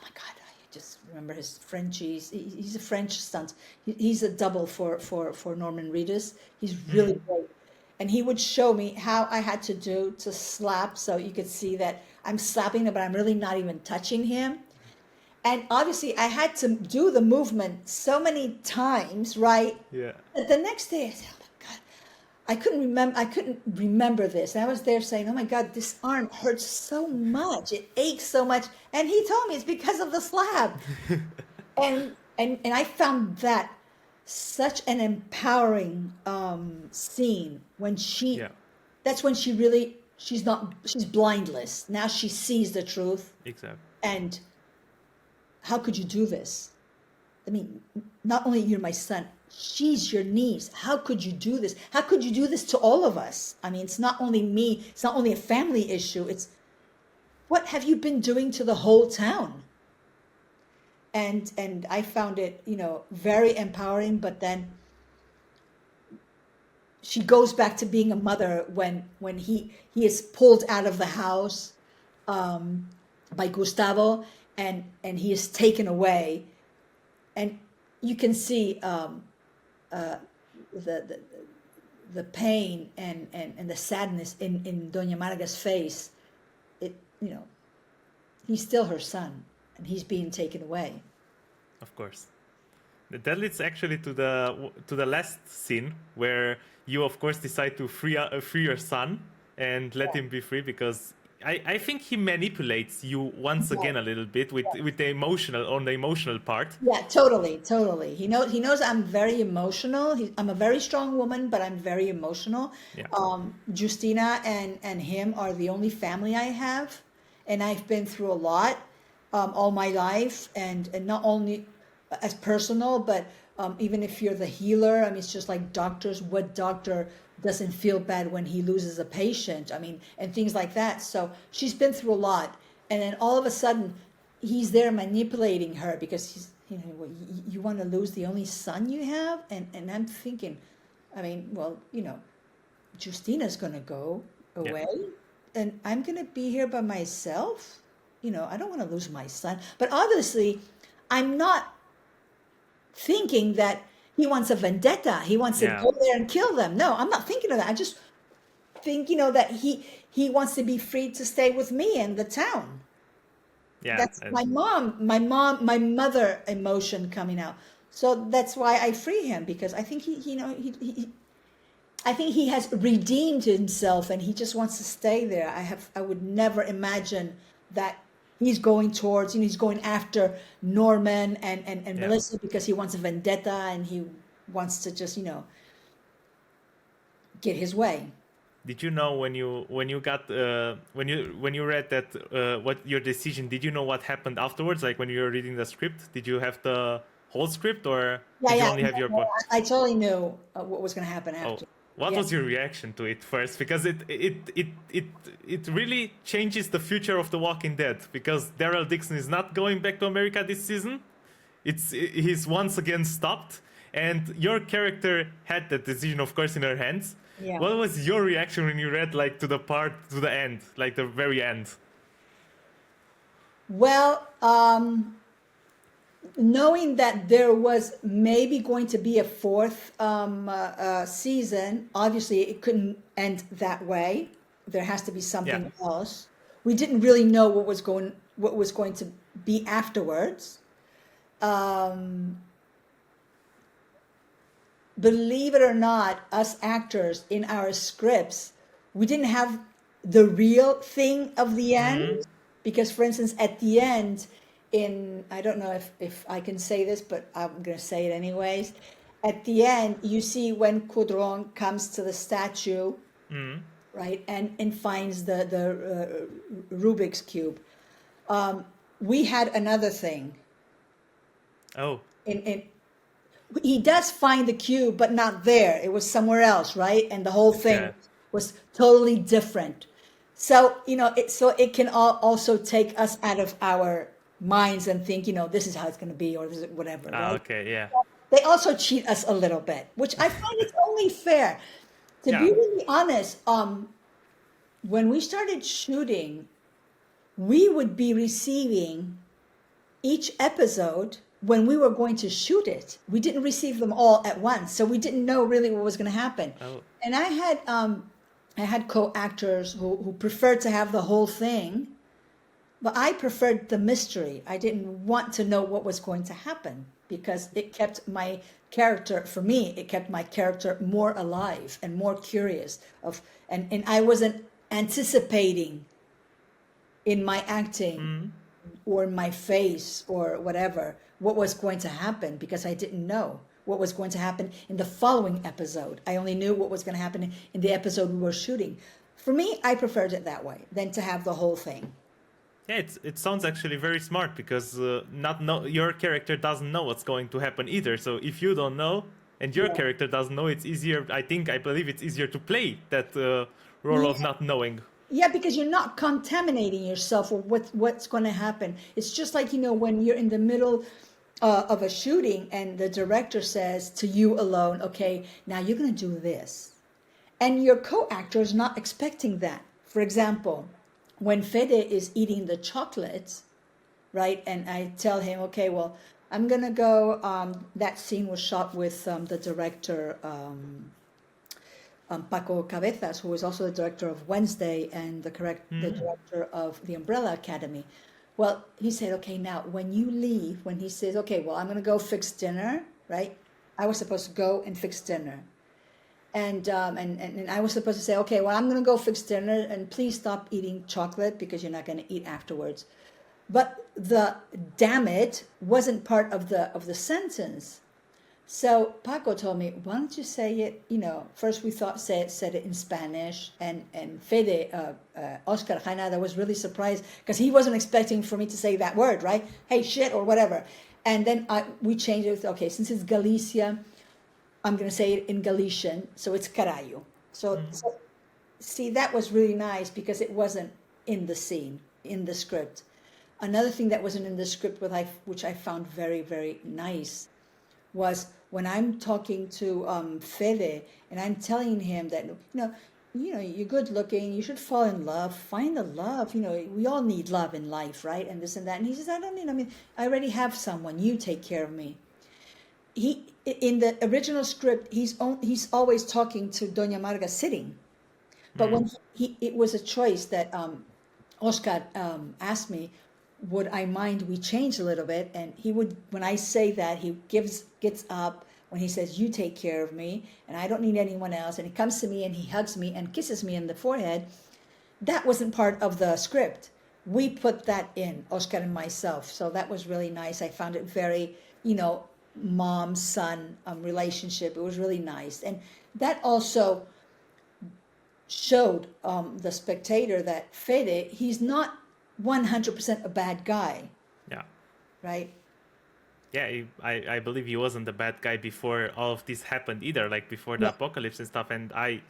my God, I just remember his Frenchies. He's a French stunt. He's a double for Norman Reedus. He's really great. And he would show me how I had to do to slap so you could see that I'm slapping him, but I'm really not even touching him. And obviously, I had to do the movement so many times, right? Yeah. That the next day, I said, "Oh my God, I couldn't remember this." And I was there saying, "Oh my God, this arm hurts so much. It aches so much." And he told me it's because of the slap. And I found that such an empowering scene when she. Yeah. That's when she's blindless. Now she sees the truth. Exactly. And how could you do this? I mean, not only you're my son, she's your niece. How could you do this? How could you do this to all of us? I mean, it's not only me. It's not only a family issue. It's what have you been doing to the whole town? And I found it, you know, very empowering. But then she goes back to being a mother when he is pulled out of the house by Gustavo. And he is taken away, and you can see the pain and the sadness in Doña Marga's face. It, you know, he's still her son, and he's being taken away. Of course. That leads actually to the last scene where you, of course, decide to free your son and let him be free because. I think he manipulates you once again a little bit with the emotional part. Yeah, totally. He knows I'm very emotional. I'm a very strong woman, but I'm very emotional. Yeah. Justina and him are the only family I have, and I've been through a lot all my life, and not only as personal, but even if you're the healer. I mean, it's just like doctors. What doctor doesn't feel bad when he loses a patient? I mean, and things like that. So she's been through a lot, and then all of a sudden, he's there manipulating her because he's, you know, well, you want to lose the only son you have, and I'm thinking, I mean, well, you know, Justina's gonna go away, and I'm gonna be here by myself. You know, I don't want to lose my son, but obviously, I'm not thinking that he wants a vendetta. He wants to go there and kill them. No, I'm not thinking of that. I just think, you know, that he wants to be free to stay with me in the town. Yeah. That's my mother emotion coming out. So that's why I free him, because I think I think he has redeemed himself and he just wants to stay there. I would never imagine that he's going towards, he's going after Norman and Yeah. Melissa because he wants a vendetta and he wants to just, get his way. Did you know when you got when you read that what your decision? Did you know what happened afterwards? Like when you were reading the script, did you have the whole script or Yeah, did you yeah. only have your No, part? I totally knew what was going to happen Oh, after. what Yeah. was your reaction to it first? Because it really changes the future of The Walking Dead. Because DARYL Dixon is not going back to America this season. He's once again stopped, and your character had that decision, of course, in her hands. Yeah. What was your reaction when you read like to the end, like the very end? Well, knowing that there was maybe going to be a fourth season, obviously it couldn't end that way. There has to be something else. We didn't really know what was going to be afterwards. Believe it or not, us actors in our scripts, we didn't have the real thing of the end. Because, for instance, at the end, I don't know if I can say this, but I'm going to say it anyways. At the end, you see when Kudron comes to the statue, right, and finds the Rubik's Cube. We had another thing. Oh, He does find the cube, but not there. It was somewhere else, right? And the whole thing yeah. was totally different. So, it can also take us out of our minds and think, this is how it's going to be or this is whatever, Ah, right? okay, yeah. They also cheat us a little bit, which I find it's only fair. To be Yeah. really honest, when we started shooting, we would be receiving each episode when we were going to shoot it. We didn't receive them all at once, so we didn't know really what was going to happen. Oh, And I had co-actors who preferred to have the whole thing, but I preferred the mystery. I didn't want to know what was going to happen because it kept my character, for me, it kept my character more alive and more curious and I wasn't anticipating in my acting or in my face or whatever what was going to happen because I didn't know what was going to happen in the following episode. I only knew what was going to happen in the episode we were shooting. For me, I preferred it that way than to have the whole thing. yeah. It sounds actually very smart because your character doesn't know what's going to happen either. So if you don't know and your Yeah. character doesn't know, it's easier. I believe it's easier to play that role of not knowing. Yeah, because you're not contaminating yourself with what's going to happen. It's just like, when you're in the middle of a shooting and the director says to you alone, okay, now you're going to do this. And your co-actor is not expecting that. For example, when Fede is eating the chocolates, right? And I tell him, okay, well, I'm going to go, that scene was shot with the director, Paco Cabezas, who was also the director of Wednesday and the director of the Umbrella Academy. Well, he said, okay, now when you leave, when he says, okay, well, I'm going to go fix dinner, right? I was supposed to go and fix dinner. And I was supposed to say, okay, well, I'm going to go fix dinner and please stop eating chocolate because you're not going to eat afterwards. But the damn it wasn't part of the sentence. So Paco told me, why don't you say it, first we thought said it in Spanish and Fede, Oscar Jainada was really surprised because he wasn't expecting for me to say that word, right? Hey, shit, or whatever. And then we changed it, okay, since it's Galicia, I'm going to say it in Galician, so it's carallo. So see, that was really nice because it wasn't in the scene, in the script. Another thing that wasn't in the script, which I found very, very nice, was when I'm talking to Fede and I'm telling him that, you're good looking, you should fall in love, find the love, we all need love in life, right? And this and that. And he says, I already have someone, you take care of me. In the original script, he's always talking to Doña Marga sitting. But when it was a choice that Oscar asked me, would I mind we change a little bit? And he would, when I say that, he gets up when he says, you take care of me and I don't need anyone else. And he comes to me and he hugs me and kisses me in the forehead. That wasn't part of the script. we put that in, Oscar and myself. So that was really nice. I found it very, mom-son relationship. It was really nice. And that also showed the spectator that Fede, he's not 100% a bad guy, Yeah. right? Yeah, I believe he wasn't the bad guy before all of this happened either, like before the Yeah. apocalypse and stuff. And I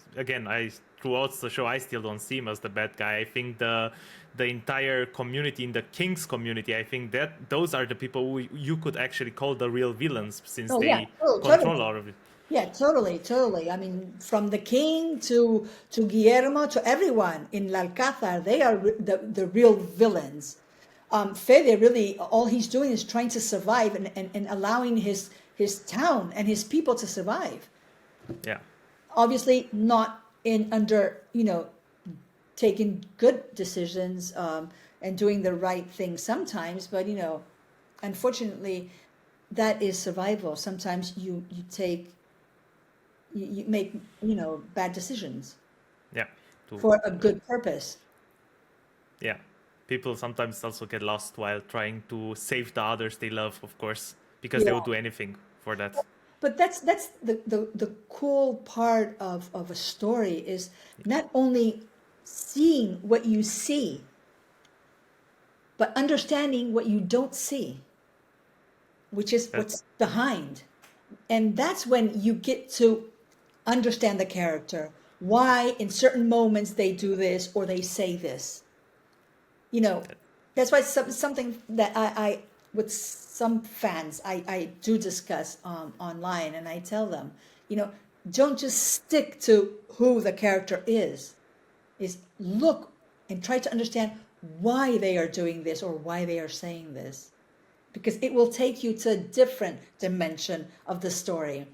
throughout the show, I still don't see him as the bad guy. I think the entire community, in the King's community, I think that those are the people who you could actually call the real villains, since Oh, yeah. they Oh, control totally. all of it. Yeah, totally, totally. I mean, from the king to Guillermo to everyone in La Alcázar, they are the real villains. Fede really, all he's doing is trying to survive and allowing his town and his people to survive. Yeah. Obviously, not in under taking good decisions and doing the right thing sometimes, but unfortunately, that is survival. Sometimes you make bad decisions Yeah. To, for a good purpose. yeah. People sometimes also get lost while trying to save the others they love, of course, because they Yeah, would do anything for that. but that's the cool part of a story is not only seeing what you see, but understanding what you don't see, which is That, what's behind. And that's when you get to understand the character, why in certain moments they do this or they say this. That's why something that I with some fans I do discuss online, and I tell them, don't just stick to who the character is look and try to understand why they are doing this or why they are saying this, because it will take you to a different dimension of the story.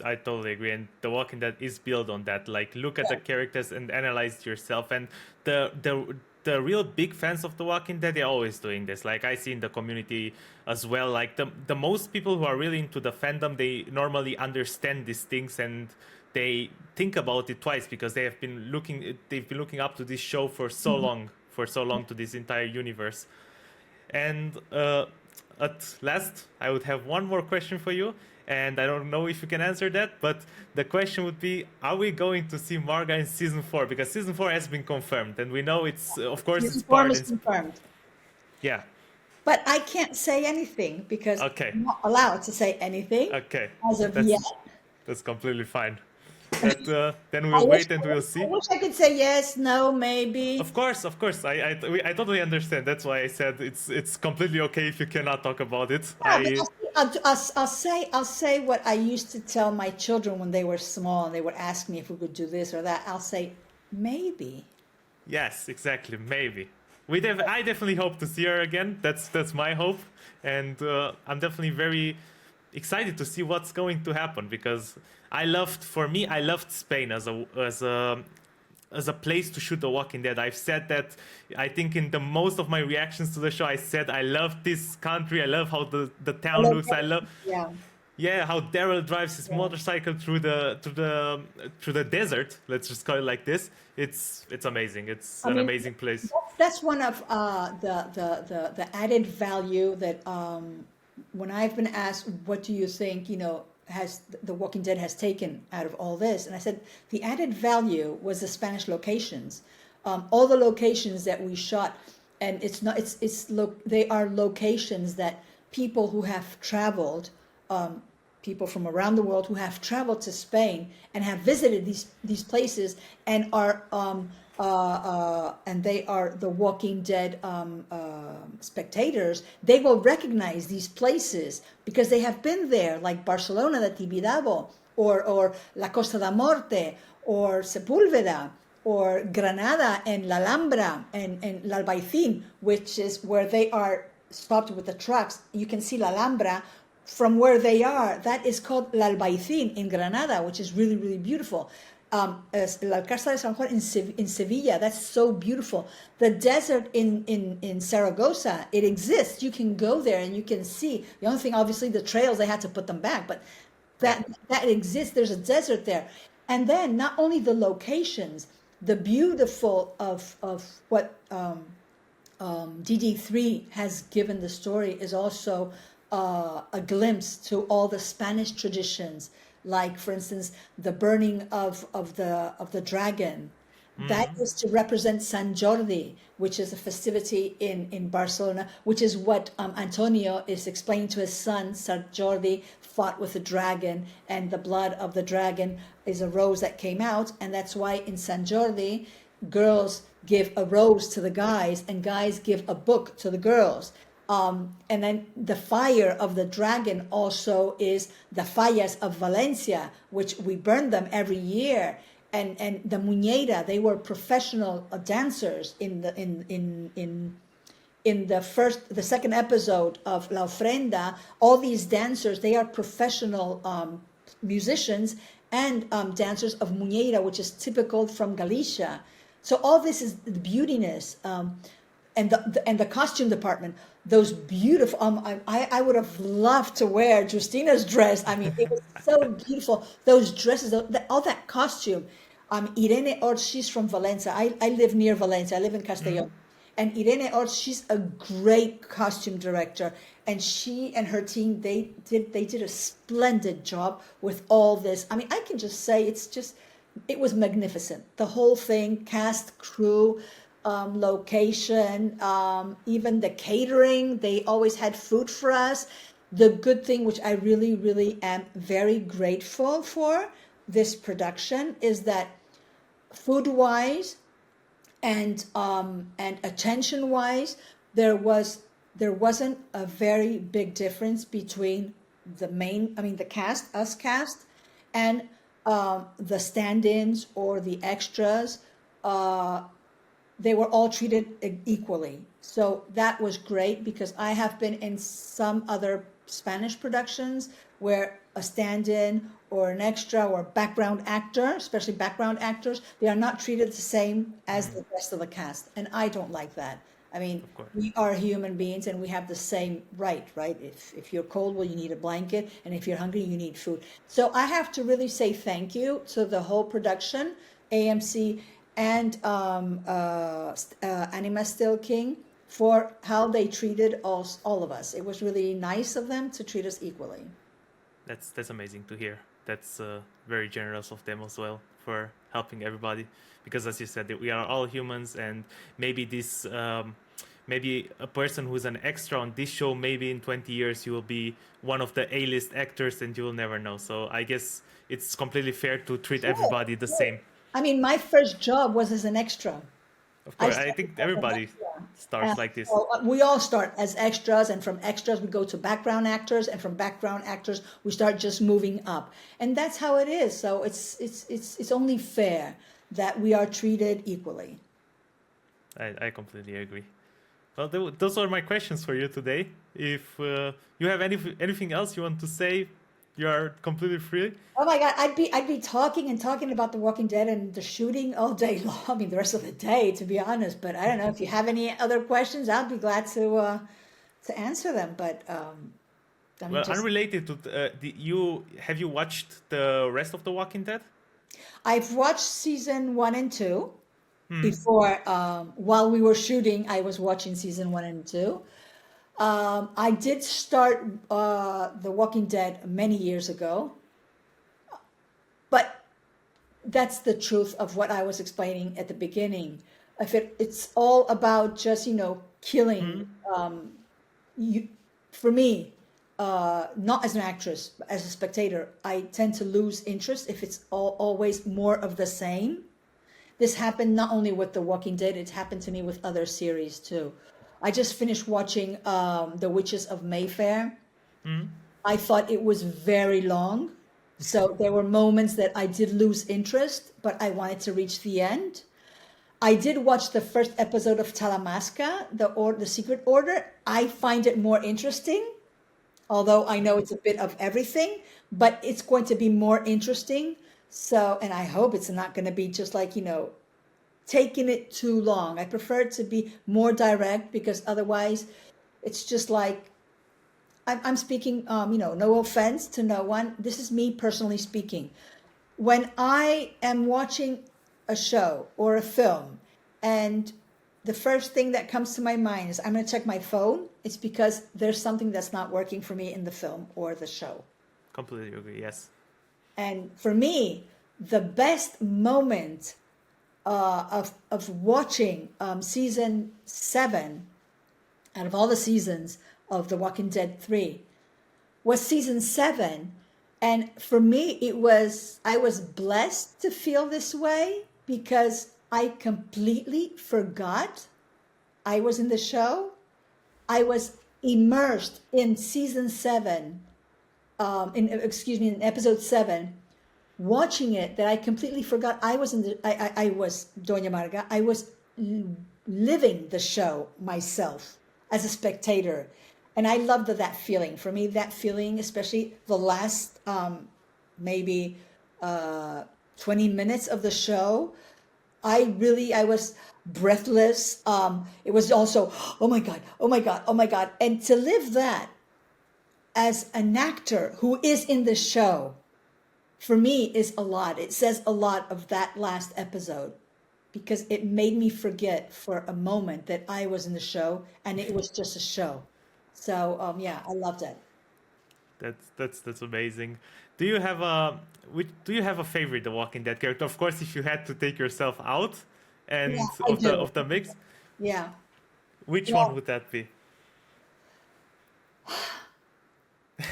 I totally agree, and The Walking Dead is built on that. Like, look at the Yeah. characters and analyze yourself. And the real big fans of The Walking Dead, they're always doing this. Like, I see in the community as well. Like, the most people who are really into the fandom, they normally understand these things, and they think about it twice, because they've been looking up to this show for so long, to this entire universe. And at last, I would have one more question for you. And I don't know if you can answer that, but the question would be: are we going to see Marga in season 4? Because season 4 has been confirmed, and we know it's, of course, Season it's four part. is confirmed. Yeah. But I can't say anything because Okay. I'm not allowed to say anything Okay. as of yet. That's completely fine. That then I we'll wish, wait and we'll see. I wish I could say yes, no, maybe. Of course, of course. I totally understand. That's why I said it's completely okay if you cannot talk about it. Yeah, but I'll say what I used to tell my children when they were small and they would ask me if we could do this or that. I'll say maybe. Yes, exactly. Maybe. I definitely hope to see her again. That's my hope, and I'm definitely very excited to see what's going to happen, because I loved Spain as a place to shoot The Walking Dead. I've said that, I think, in the most of my reactions to the show. I said I love this country. I love how the I town love looks. I love, Yeah, yeah, how Daryl drives his yeah. motorcycle through the desert. Let's just call it like this. It's amazing. It's I an mean, amazing place. that's one of the added value that when I've been asked, what do you think, has The Walking Dead has taken out of all this? And I said, the added value was the Spanish locations. All the locations that we shot, and they are locations that people who have traveled, people from around the world who have traveled to Spain and have visited these places and are and they are the Walking Dead spectators. They will recognize these places because they have been there, like Barcelona, the Tibidabo, or La Costa da Morte, or Sepúlveda, or Granada and La Alhambra and La Albaicín, which is where they are stopped with the trucks. You can see La Alhambra from where they are. That is called La Albaicín in Granada, which is really, really beautiful. La Alcázar de San Juan in Sevilla, that's so beautiful. The desert in Zaragoza, it exists. You can go there and you can see. The only thing, obviously, the trails, they had to put them back, but that exists. There's a desert there. And then not only the locations, the beautiful of what DD3 has given the story is also a glimpse to all the Spanish traditions, like for instance the burning of the dragon. That is to represent San Jordi, which is a festivity in Barcelona, which is what Antonio is explaining to his son. San Jordi fought with the dragon, and the blood of the dragon is a rose that came out, and that's why in San Jordi, girls give a rose to the guys, and guys give a book to the girls. And then the fire of the dragon also is the fallas of Valencia, which we burn them every year. And the muñeira, they were professional dancers in the second episode of La Ofrenda. All these dancers, they are professional musicians and dancers of muñeira, which is typical from Galicia. So all this is the beautiness, and the costume department. Those beautiful. I would have loved to wear Justina's dress. I mean, it was so beautiful. Those dresses, all that costume. Irene Orts, she's from Valencia. I live near Valencia. I live in Castellón. And Irene Orts, she's a great costume director, and she and her team they did a splendid job with all this. I mean, I can just say it was magnificent. The whole thing, cast, crew, location, even the catering. They always had food for us. The good thing, which I really, really am very grateful for this production, is that food-wise and attention-wise, there wasn't a very big difference between the cast, and the stand-ins or the extras. They were all treated equally. So that was great, because I have been in some other Spanish productions where a stand-in or an extra or background actor, especially background actors, they are not treated the same as the rest of the cast. And I don't like that. I mean, we are human beings and we have the same right? If you're cold, well, you need a blanket. And if you're hungry, you need food. So I have to really say thank you to the whole production, AMC and Anima Still King, for how they treated all of us. It was really nice of them to treat us equally. That's amazing to hear. That's very generous of them as well for helping everybody, because as you said, we are all humans, and maybe this maybe a person who's an extra on this show, maybe in 20 years you will be one of the A-list actors and you will never know. So I guess it's completely fair to treat everybody the same. I mean, my first job was as an extra. Of course, I think everybody starts like this. We all start as extras, and from extras we go to background actors, and from background actors we start just moving up, and that's how it is. So it's only fair that we are treated equally. I completely agree. Well, those are my questions for you today. If you have anything else you want to say, you are completely free. Oh my God, I'd be talking about The Walking Dead and the shooting all day long. I mean, the rest of the day, to be honest. But I don't know if you have any other questions. I'd be glad to answer them. But unrelated to have you watched the rest of The Walking Dead? I've watched season 1 and 2 before. While we were shooting, I was watching season 1 and 2. I did start The Walking Dead many years ago, but that's the truth of what I was explaining at the beginning. If it's all about just killing, for me, not as an actress, but as a spectator, I tend to lose interest if it's always more of the same. This happened not only with The Walking Dead; it happened to me with other series too. I just finished watching The Witches of Mayfair. I thought it was very long. So there were moments that I did lose interest, but I wanted to reach the end. I did watch the first episode of Talamasca, the Secret Order. I find it more interesting, although I know it's a bit of everything, but it's going to be more interesting. So, and I hope it's not going to be just like, taking it too long. I prefer it to be more direct, because otherwise it's just like, I'm speaking, no offense to no one. This is me personally speaking. When I am watching a show or a film and the first thing that comes to my mind is I'm going to check my phone. It's because there's something that's not working for me in the film or the show. Completely agree. Yes. And for me, the best moment of watching season 7 out of all the seasons of The Walking Dead 3 was season 7. And for me, I was blessed to feel this way because I completely forgot I was in the show. I was immersed in season 7, in episode 7, watching it, that I completely forgot I was I was Doña Marga. I was living the show myself as a spectator. And I loved that feeling. For me, that feeling, especially the last maybe 20 minutes of the show, I was breathless. It was also, oh my God, oh my God, oh my God. And to live that as an actor who is in the show, for me, is a lot. It says a lot of that last episode because it made me forget for a moment that I was in the show and it was just a show. So yeah, I loved it. That's amazing. Do you have a favorite The Walking Dead character? Of course, if you had to take yourself out Yeah, and I of the do. mix, Yeah. which Yeah. one would that be?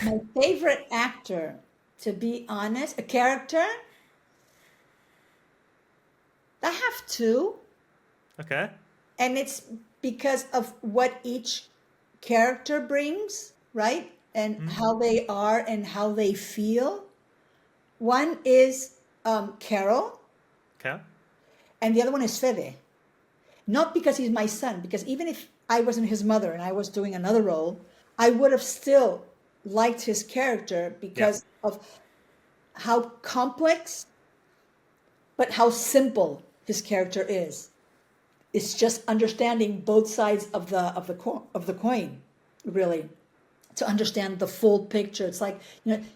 My favorite actor, to be honest, a character, I have two. Okay. And it's because of what each character brings, right? And how they are and how they feel. One is Carol, Okay. and the other one is Fede. Not because he's my son, because even if I wasn't his mother and I was doing another role, I would have still liked his character Yeah. because of how complex, but how simple his character is. It's just understanding both sides of the coin, really, to understand the full picture. It's like,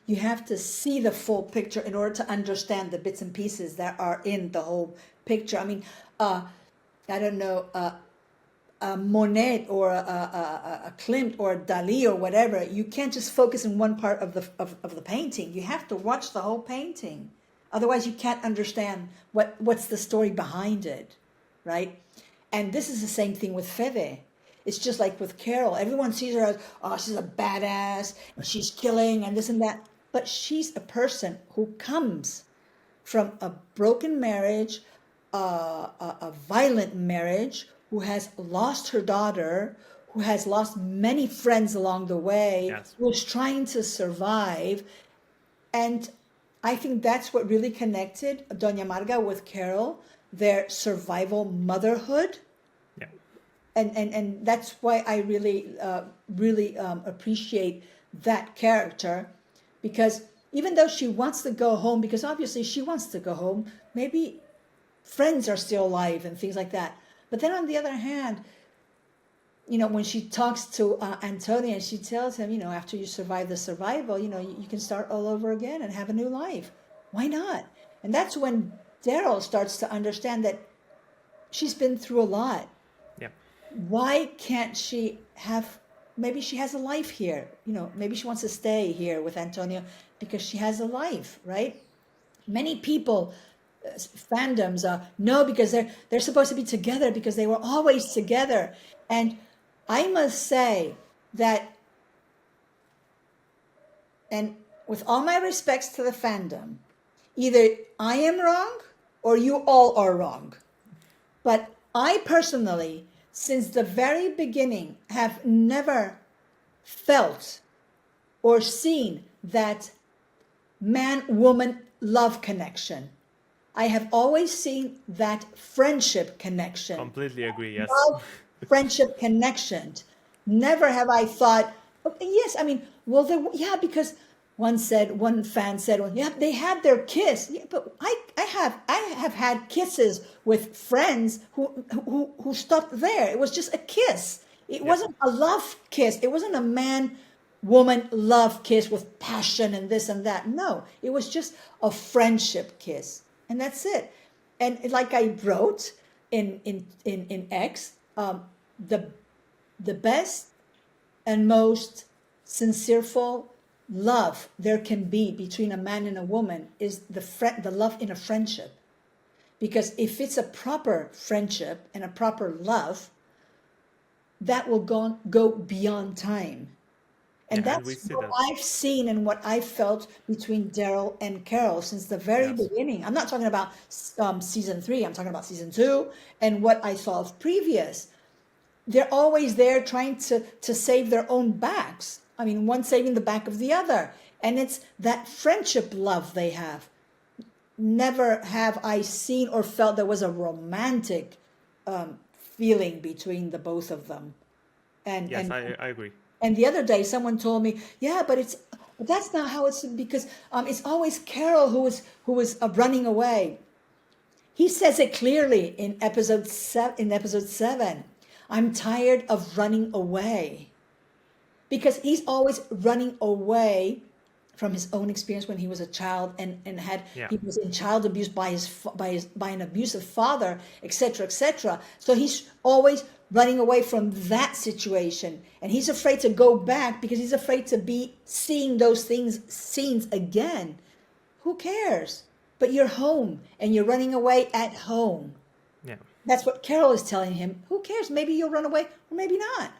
you have to see the full picture in order to understand the bits and pieces that are in the whole picture. I mean, I don't know, a Monet or a Klimt or a Dali or whatever. You can't just focus in one part of the painting. You have to watch the whole painting. Otherwise, you can't understand what's the story behind it, right? And this is the same thing with Fede. It's just like with Carol. Everyone sees her as, oh, she's a badass, and she's killing, and this and that. But she's a person who comes from a broken marriage, a violent marriage, who has lost her daughter, who has lost many friends along the way, Yes. who's trying to survive. And I think that's what really connected Doña Marga with Carol, their survival motherhood. Yeah. And that's why I really appreciate that character, because even though she wants to go home, because obviously she wants to go home, maybe friends are still alive and things like that. But then on the other hand, when she talks to Antonio, and she tells him, after you survive the survival, you can start all over again and have a new life. Why not? And that's when DARYL starts to understand that she's been through a lot. Yeah. Why can't she have, maybe she has a life here, maybe she wants to stay here with Antonio because she has a life, right? Many people, fandoms, no, because they're supposed to be together because they were always together. And I must say that, and with all my respects to the fandom, either I am wrong or you all are wrong. But I personally, since the very beginning, have never felt or seen that man-woman love connection. I have always seen that friendship connection. Completely agree. Yes. Love, friendship connection. Never have I thought, okay, yes, I mean, well, yeah, because one fan said, well, yeah, they had their kiss. Yeah, but I have had kisses with friends who stopped there. It was just a kiss. It wasn't a love kiss. It wasn't a man-woman love kiss with passion and this and that. No, it was just a friendship kiss. And that's it. And like I wrote in X, the the best and most sincereful love there can be between a man and a woman is the love in a friendship. Because if it's a proper friendship and a proper love, that will go beyond time. And Yeah, and we that's see what that. I've seen and what I've felt between Daryl and Carol since the very Yes. beginning. I'm not talking about season 3, I'm talking about season 2 and what I saw of previous. They're always there trying to save their own backs. I mean, one saving the back of the other. And it's that friendship love they have. Never have I seen or felt there was a romantic feeling between the both of them. And Yes, and I agree. and the other day someone told me, yeah, but that's not how it's, because it's always Carol who is running away. He says it clearly in episode 7. I'm tired of running away, because he's always running away from his own experience when he was a child, and Yeah. he was in child abuse by an abusive father, etc., etc. So he's always running away from that situation, and he's afraid to go back because he's afraid to be seeing those scenes again. Who cares? But you're home and you're running away at home. Yeah. That's what Carol is telling him. Who cares? Maybe you'll run away or maybe not.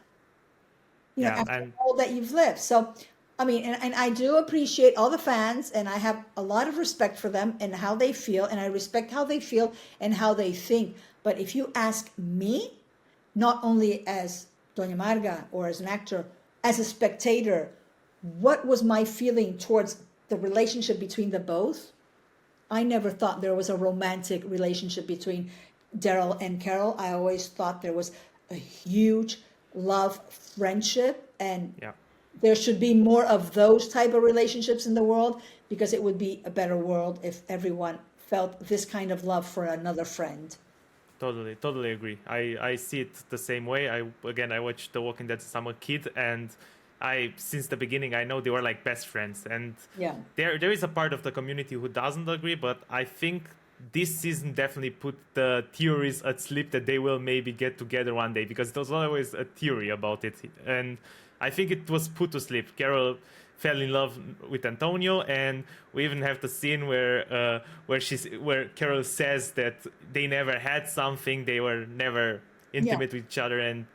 Yeah, After and all that you've lived. So, I mean, and I do appreciate all the fans, and I have a lot of respect for them and how they feel, and I respect how they feel and how they think. But if you ask me, not only as Doña Marga or as an actor, as a spectator, what was my feeling towards the relationship between the both? I never thought there was a romantic relationship between Daryl and Carol. I always thought there was a huge love, friendship, and yeah. there should be more of those type of relationships in the world, because it would be a better world if everyone felt this kind of love for another friend. Totally agree. I see it the same way. I watched The Walking Dead since I'm a kid, and since the beginning I know they were like best friends. And Yeah. there is a part of the community who doesn't agree, but I think this season definitely put the theories at sleep that they will maybe get together one day, because there was always a theory about it, and I think it was put to sleep. Carol fell in love with Antonio, and we even have the scene where Carol says that they never had something, they were never Yeah. intimate with each other, and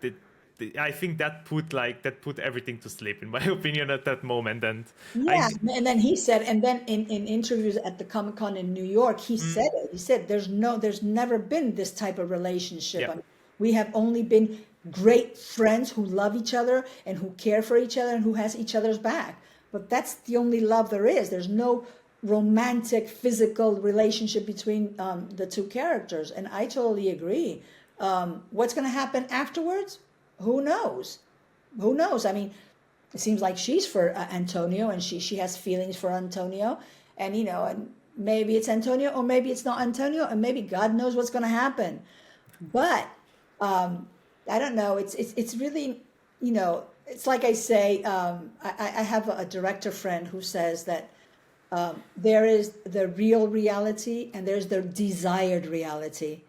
I think that put everything to sleep, in my opinion, at that moment. And Yeah, I and then he said, and then in interviews at the Comic Con in New York, he said it. He said, there's never been this type of relationship. Yeah. I mean, we have only been great friends who love each other and who care for each other and who has each other's back. But that's the only love there is. There's no romantic, physical relationship between the two characters. And I totally agree. What's going to happen afterwards? Who knows? Who knows? I mean, it seems like she's for Antonio, and she has feelings for Antonio, and and maybe it's Antonio or maybe it's not Antonio, and maybe God knows what's going to happen. But I don't know. It's really, it's like I say. I have a director friend who says that there is the real reality and there's the desired reality,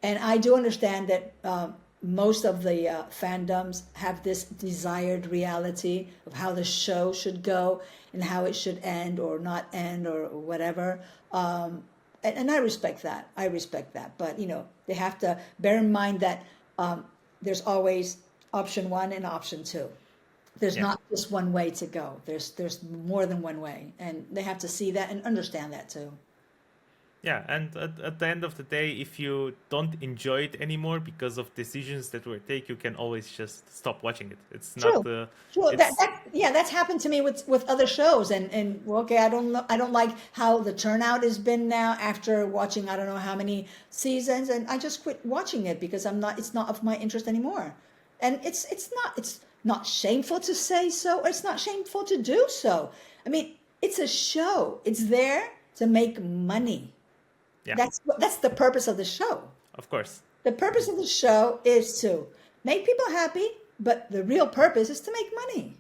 and I do understand that most of the fandoms have this desired reality of how the show should go and how it should end or not end or whatever. And I respect that. I respect that. But, they have to bear in mind that there's always option 1 and option 2. There's Yeah. not just one way to go. There's more than one way. And they have to see that and understand that too. Yeah, and at the end of the day, if you don't enjoy it anymore because of decisions that were taken, you can always just stop watching it. It's True. not True. it's That's happened to me with other shows, and well, okay, I don't like how the turnout has been now after watching I don't know how many seasons, and I just quit watching it because it's not of my interest anymore. And it's not shameful to say so, or it's not shameful to do so. I mean, it's a show. It's there to make money. yeah, That's the purpose of the show. of course. The purpose of the show is to make people happy, but the real purpose is to make money.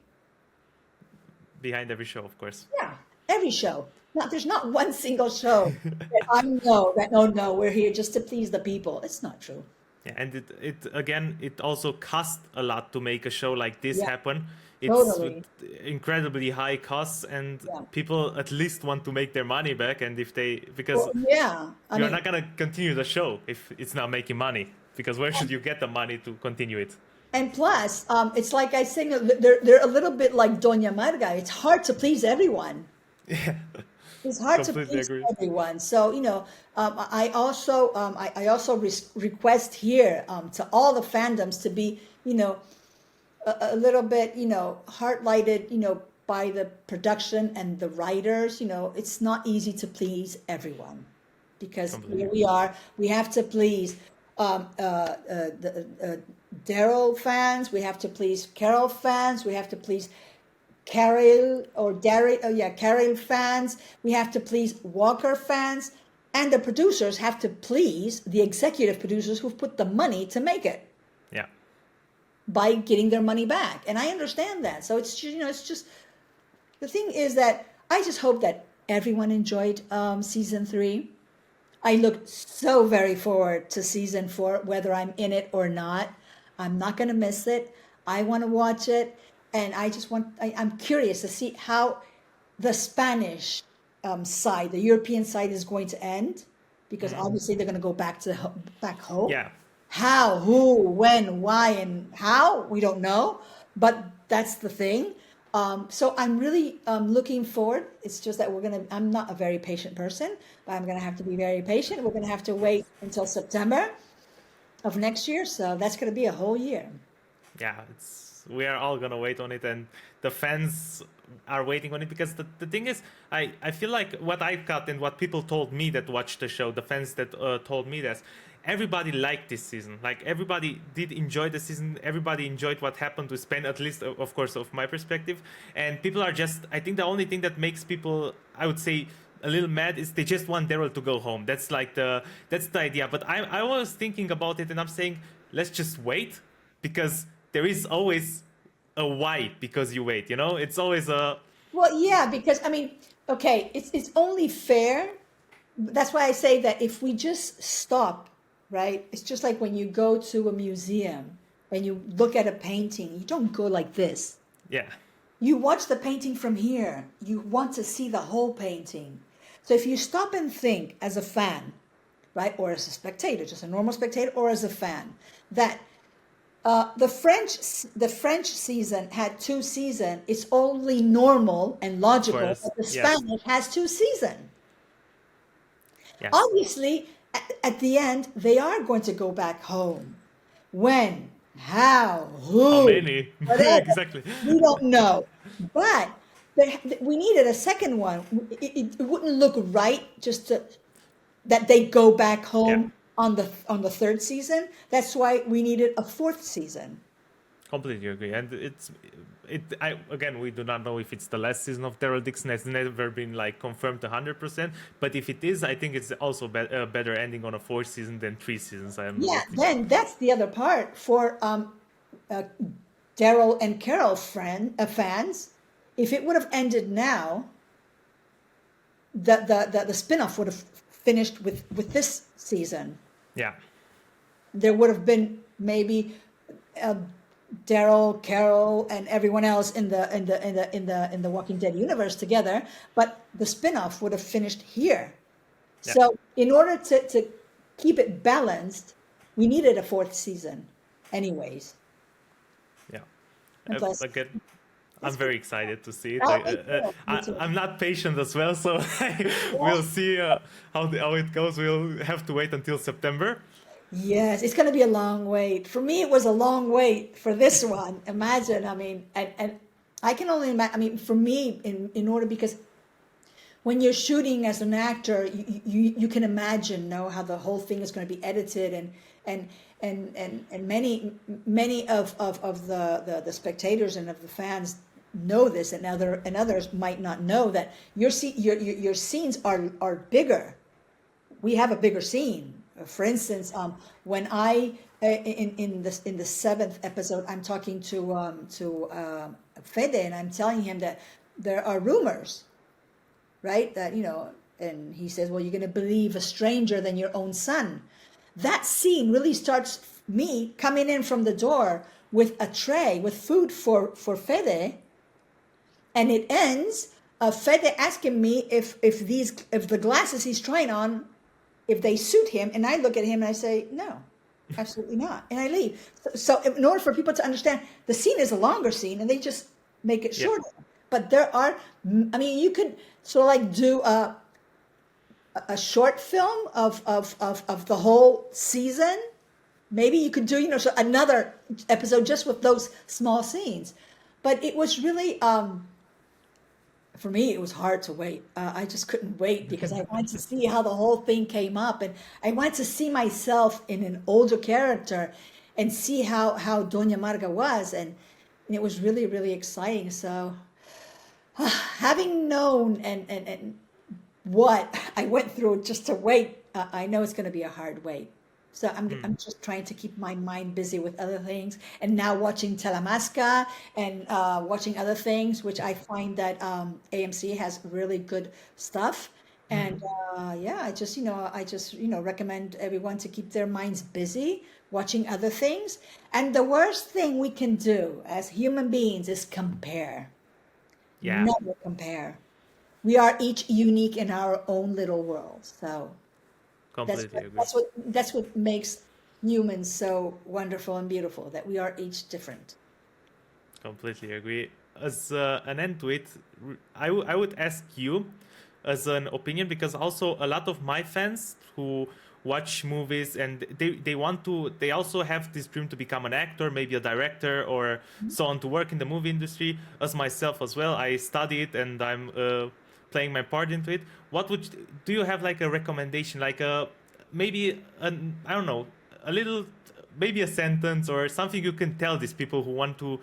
Behind every show, of course. Yeah, every show. There's not one single show that I know that, oh no, we're here just to please the people. It's not true. Yeah, and it also cost a lot to make a show like this Yeah, happen. It's with totally. incredibly high costs, and Yeah. people at least want to make their money back. And if they, because Well, yeah. I you're mean, not gonna continue the show if it's not making money, because where should you get the money to continue it? and plus, it's like I sing, they're a little bit like Doña Marga. It's hard to please everyone. Yeah, It's hard to completely please agree. everyone. So, I also request here, to all the fandoms to be, a little bit, heart lighted, by the production and the writers. It's not easy to please everyone because Completely here agree. we are. We have to please the Daryl fans. We have to please Carol fans. We have to please Carol fans. We have to please Walker fans. And the producers have to please the executive producers who've put the money to make it Yeah, by getting their money back. And I understand that. So it's just the thing is that I just hope that everyone enjoyed season 3. I look so very forward to season 4, whether I'm in it or not. I'm not going to miss it. I want to watch it. And I'm curious to see how the Spanish side, the European side is going to end, because obviously they're going to go back home. yeah, How, who, when, why, and how, we don't know. But that's the thing. So I'm really looking forward. It's just that I'm not a very patient person, but I'm going to have to be very patient. We're going to have to wait until September of next year. So that's going to be a whole year. yeah. We are all gonna wait on it, and the fans are waiting on it, because the thing is, I feel like what I got and what people told me that watched the show, the fans that told me this, everybody liked this season. Like, everybody did enjoy the season. Everybody enjoyed what happened to Spain, at least of course of my perspective. And people are just, I think the only thing that makes people, I would say, a little mad is they just want Daryl to go home. That's the idea. But I was thinking about it, and I'm saying, let's just wait, because there is always a why because you wait. It's always a, Well, yeah, because I mean, okay, it's only fair. That's why I say that if we just stop, right? It's just like when you go to a museum and you look at a painting, you don't go like this. yeah, You watch the painting from here. You want to see the whole painting. So if you stop and think as a fan, right, or as a spectator, just a normal spectator, or as a fan, that the French season had 2 seasons. It's only normal and of logical course, that the yes, Spanish has 2 seasons. yes. Obviously, at the end, they are going to go back home. When, how, How who, many? whatever, Exactly. we don't know. But we needed a second one. It wouldn't look right that they go back Yeah, home on the third season. That's why we needed a fourth season. completely agree. And again, we do not know if it's the last season of Daryl Dixon. It's never been like confirmed 100%. But if it is, I think it's also a better ending on a 4th season than 3 seasons. I am Yeah, with you. then that's the other part for uh, Daryl and Carol fans. If it would have ended now, the spin-off would have finished with this season. Yeah, There would have been maybe uh, Daryl, Carol, and everyone else in the Walking Dead universe together, but the spin-off would have finished here. yeah, So in order to keep it balanced, we needed a fourth season, anyways. yeah. And plus, Again, I'm it's very excited to see it. oh, me too. Me too. I'm not patient as well, so we'll see how it goes. We'll have to wait until September. Yes, it's going to be a long wait. For me, it was a long wait for this one. Imagine, I mean, and I can only imagine. I mean, for me, in order, because when you're shooting as an actor, you can imagine, how the whole thing is going to be edited, and many of the spectators and of the fans know this, and others might not know that your scenes are bigger. We have a bigger scene. For instance, when I in the 7th episode, I'm talking to Fede, and I'm telling him that there are rumors, right? That and he says, "Well, you're going to believe a stranger than your own son." That scene really starts me coming in from the door with a tray with food for Fede, and it ends Fede asking me if the glasses he's trying on, if they suit him, and I look at him and I say no, absolutely not, and I leave. So in order for people to understand, the scene is a longer scene, and they just make it Yeah. shorter. But there are, I mean, you could sort of like do a short film of the whole season. Maybe you could do, you know, so another episode just with those small scenes. But it was really, for me, it was hard to wait. I just couldn't wait because I wanted to see how the whole thing came up. And I wanted to see myself in an older character and see how Doña Marga was. And it was really, really exciting. So having known and what I went through just to wait, I know it's going to be a hard wait. So I'm just trying to keep my mind busy with other things, and now watching Telemasca and watching other things, which I find that AMC has really good stuff. And yeah, I just recommend everyone to keep their minds busy watching other things. And the worst thing we can do as human beings is compare. Yeah. Never compare. We are each unique in our own little world. So Completely agree. that's what makes humans so wonderful and beautiful, that we are each different. Completely agree. As an end to it, I would ask you as an opinion, because also a lot of my fans who watch movies and they also have this dream to become an actor, maybe a director or so on, to work in the movie industry, as myself as well. I study it and I'm playing my part into it. Do you have like a recommendation, like maybe I don't know, a little, maybe a sentence or something you can tell these people who want to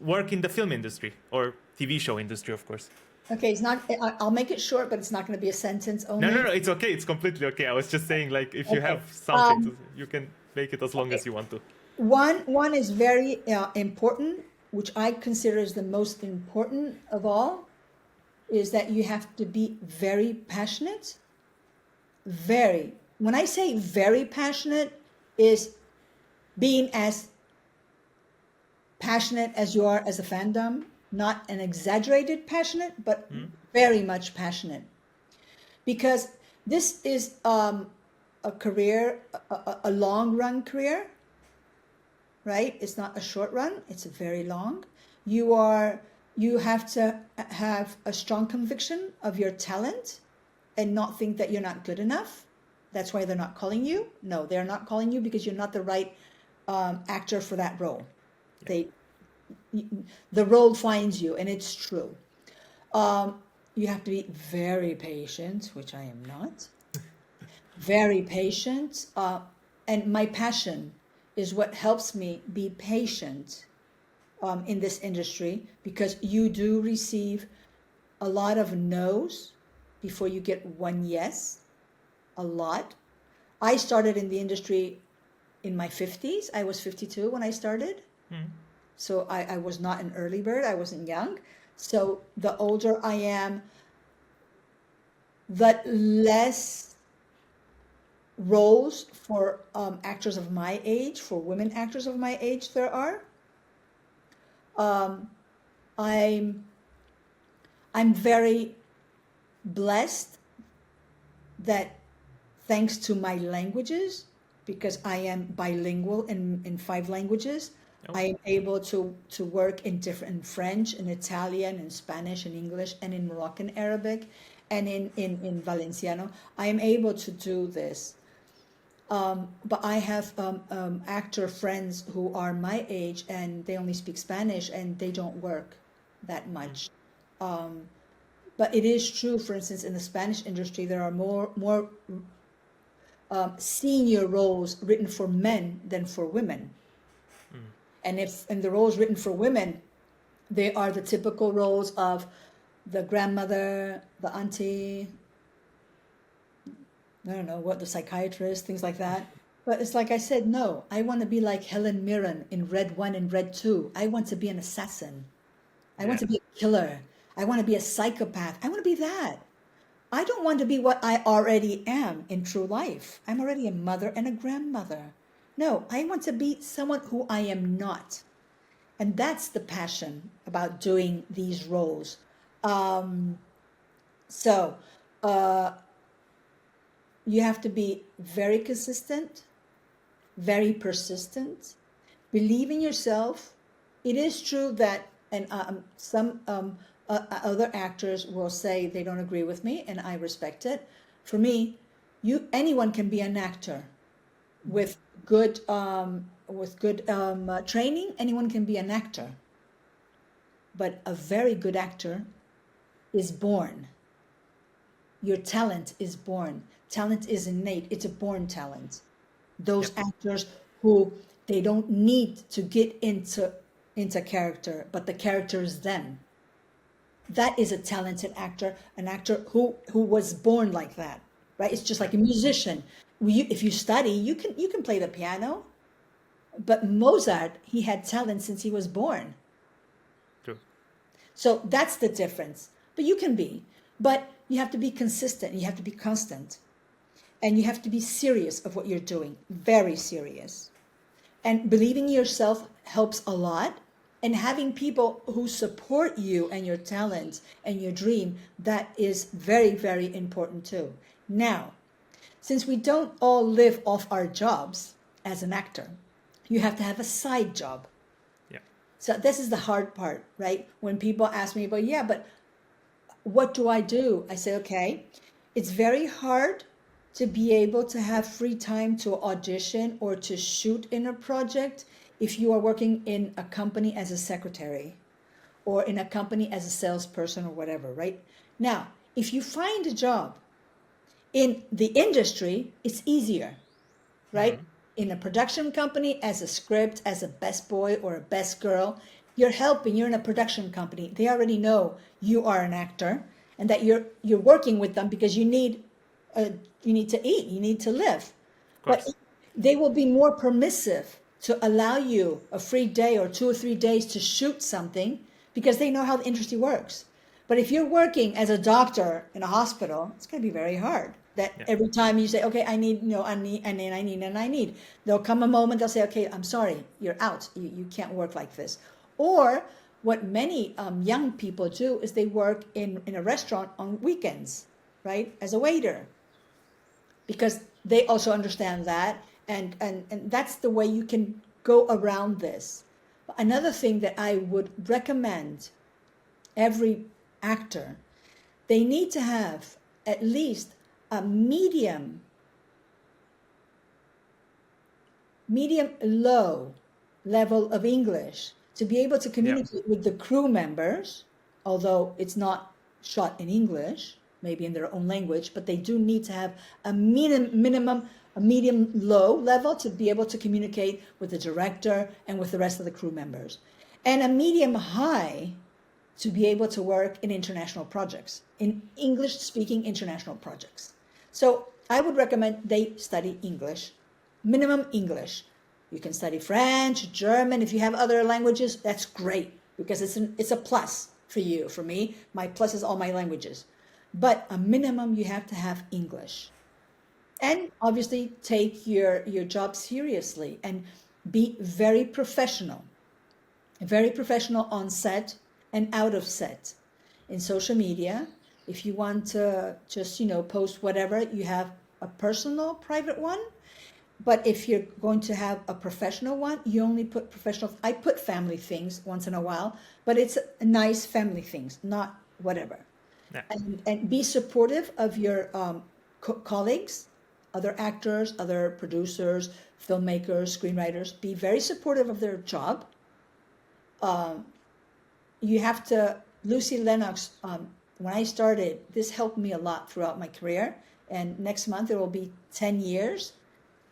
work in the film industry or TV show industry, of course? Okay, it's not. I'll make it short, but it's not going to be a sentence only. No, it's okay. It's completely okay. I was just saying, like, if you Okay. have something, you can make it as long Okay. as you want to. One is very important, which I consider is the most important of all, is that you have to be very passionate. Very. When I say very passionate, is being as passionate as you are as a fandom, not an exaggerated passionate, but very much passionate. Because this is a career, a long run career, right? It's not a short run, it's very long. You have to have a strong conviction of your talent and not think that you're not good enough. That's why they're not calling you. No, they're not calling you because you're not the right actor for that role. The role finds you, and it's true. You have to be very patient, which I am not. Very patient. And my passion is what helps me be patient in this industry, because you do receive a lot of no's before you get one yes. A lot. I started in the industry in my 50s. I was 52 when I started. So I was not an early bird. I wasn't young. So the older I am, the less roles for actors of my age, for women actors of my age there are. I'm very blessed that, thanks to my languages, because I am bilingual in 5 languages, I am able to work in French, in Italian, in Spanish, in English, and in Moroccan Arabic, and in Valenciano. I am able to do this. But I have actor friends who are my age and they only speak Spanish and they don't work that much. But it is true, for instance, in the Spanish industry, there are more senior roles written for men than for women. And the roles written for women, they are the typical roles of the grandmother, the auntie, I don't know what, the psychiatrist, things like that. But it's like I said, no, I want to be like Helen Mirren in Red 1 and Red 2. I want to be an assassin. I want to be a killer. I want to be a psychopath. I want to be that. I don't want to be what I already am in true life. I'm already a mother and a grandmother. No, I want to be someone who I am not. And that's the passion about doing these roles. Um, so you have to be very consistent, very persistent, believe in yourself. It is true that, and some other actors will say they don't agree with me, and I respect it. For me, anyone can be an actor with good training. Anyone can be an actor, but a very good actor is born. Your talent is born. Talent is innate. It's a born talent. Those Yep. actors who they don't need to get into character, but the character is them. That is a talented actor, an actor who was born like that, right? It's just like a musician. If you study, you can play the piano, but Mozart, he had talent since he was born. True. So that's the difference. But you can be, but you have to be consistent. You have to be constant, and you have to be serious of what you're doing, very serious. And believing in yourself helps a lot. And having people who support you and your talent and your dream, that is very, very important too. Now, since we don't all live off our jobs as an actor, you have to have a side job. Yeah. So this is the hard part, right? When people ask me, but yeah, but what do I do? I say, okay, it's very hard to be able to have free time to audition or to shoot in a project if you are working in a company as a secretary or in a company as a salesperson or whatever, right? Now, if you find a job in the industry, it's easier, right? In a production company, as a script, as a best boy or a best girl, you're in a production company. They already know you are an actor and that you're working with them because you need to eat, you need to live. Of But course. they will be more permissive to allow you a free day or 2 or 3 days to shoot something because they know how the industry works. But if you're working as a doctor in a hospital, it's going to be very hard. That Yeah. every time you say, okay, I need, I need, and then I need, and I need, there'll come a moment they'll say, okay, I'm sorry, you're out. You can't work like this. Or what many young people do is they work in a restaurant on weekends, right, as a waiter, because they also understand that, and that's the way you can go around this. Another thing that I would recommend every actor, they need to have at least a medium low level of English to be able to Yeah. communicate with the crew members, although it's not shot in English, maybe in their own language, but they do need to have a medium low level to be able to communicate with the director and with the rest of the crew members, and a medium high to be able to work in international projects, in English speaking international projects. So I would recommend they study English, minimum English. You can study French, German. If you have other languages, that's great because it's a plus for you. For me, my plus is all my languages. But a minimum, you have to have English. And obviously take your job seriously and be very professional on set and out of set. In social media, if you want to just, post whatever, you have a personal private one. But if you're going to have a professional one, you only put professional. I put family things once in a while, but it's nice family things, not whatever. Yeah. And be supportive of your colleagues, other actors, other producers, filmmakers, screenwriters. Be very supportive of their job. You have to, Lucy Lennox, when I started, this helped me a lot throughout my career. And next month, it will be 10 years,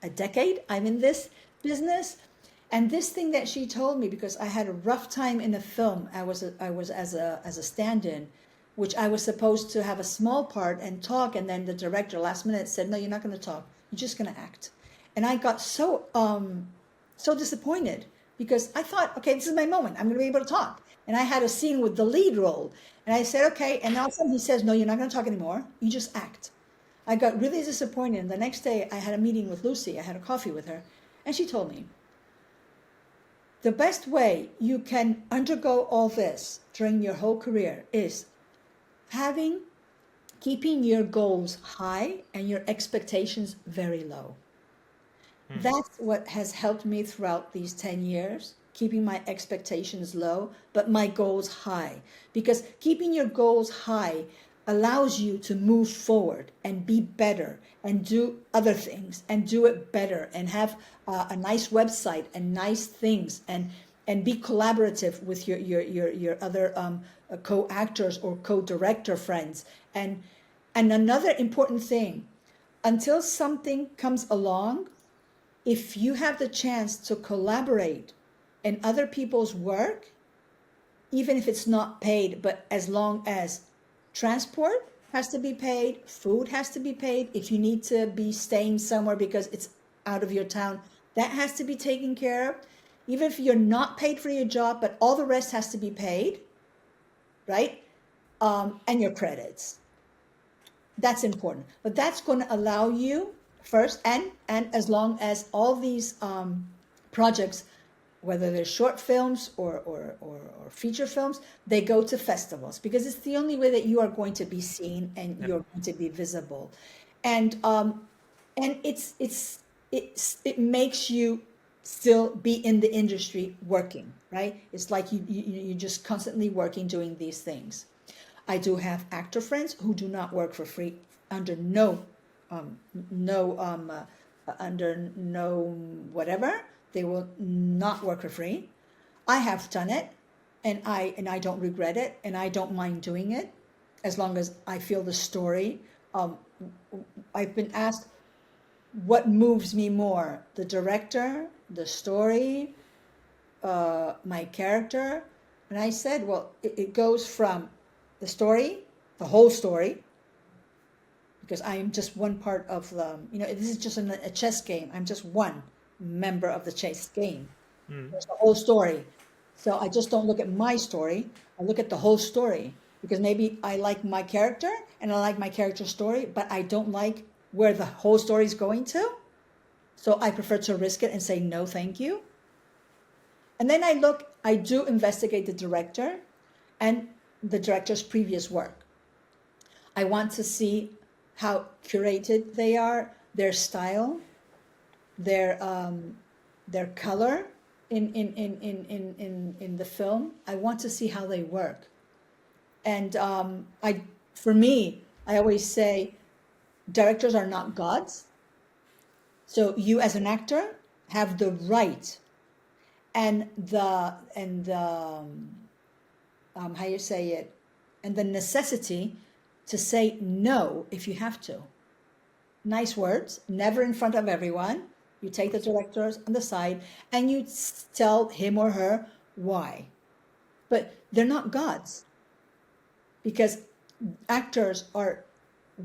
a decade I'm in this business. And this thing that she told me, because I had a rough time in a film, I was as a stand-in, which I was supposed to have a small part and talk, and then the director last minute said, no, you're not going to talk, you're just going to act. And I got so disappointed because I thought, okay, this is my moment, I'm going to be able to talk. And I had a scene with the lead role. And I said, okay. And all of a sudden he says, no, you're not going to talk anymore. You just act. I got really disappointed. And the next day I had a meeting with Lucy. I had a coffee with her. And she told me, the best way you can undergo all this during your whole career is keeping your goals high and your expectations very low. That's what has helped me throughout these 10 years, keeping my expectations low, but my goals high. Because keeping your goals high allows you to move forward and be better and do other things and do it better and have a nice website and nice things and be collaborative with your other co-actors or co-director friends. And another important thing, until something comes along, if you have the chance to collaborate in other people's work, even if it's not paid, but as long as transport has to be paid, food has to be paid, if you need to be staying somewhere because it's out of your town, that has to be taken care of. Even if you're not paid for your job, but all the rest has to be paid, right? And your credits. That's important. But that's going to allow you first, and as long as all these projects, whether they're short films or feature films, they go to festivals, because it's the only way that you are going to be seen and you're going to be visible. And it makes you still be in the industry working, right? It's like you're just constantly working, doing these things. I do have actor friends who do not work for free under no whatever. They will not work for free. I have done it, and I don't regret it, and I don't mind doing it, as long as I feel the story. I've been asked, what moves me more, the director, the story, my character? And I said, well, it goes from the story, the whole story, because I am just one part of the, this is just a chess game. I'm just one member of the chess game. There's the whole story. So I just don't look at my story. I look at the whole story, because maybe I like my character and I like my character's story, but I don't like where the whole story is going to. So I prefer to risk it and say, no, thank you. And then I do investigate the director and the director's previous work. I want to see how curated they are, their style, their color in the film. I want to see how they work. And for me, I always say, directors are not gods. So you as an actor have the right and the how you say it, and the necessity to say no if you have to. Nice words, never in front of everyone. You take the directors on the side and you tell him or her why. But they're not gods, because actors are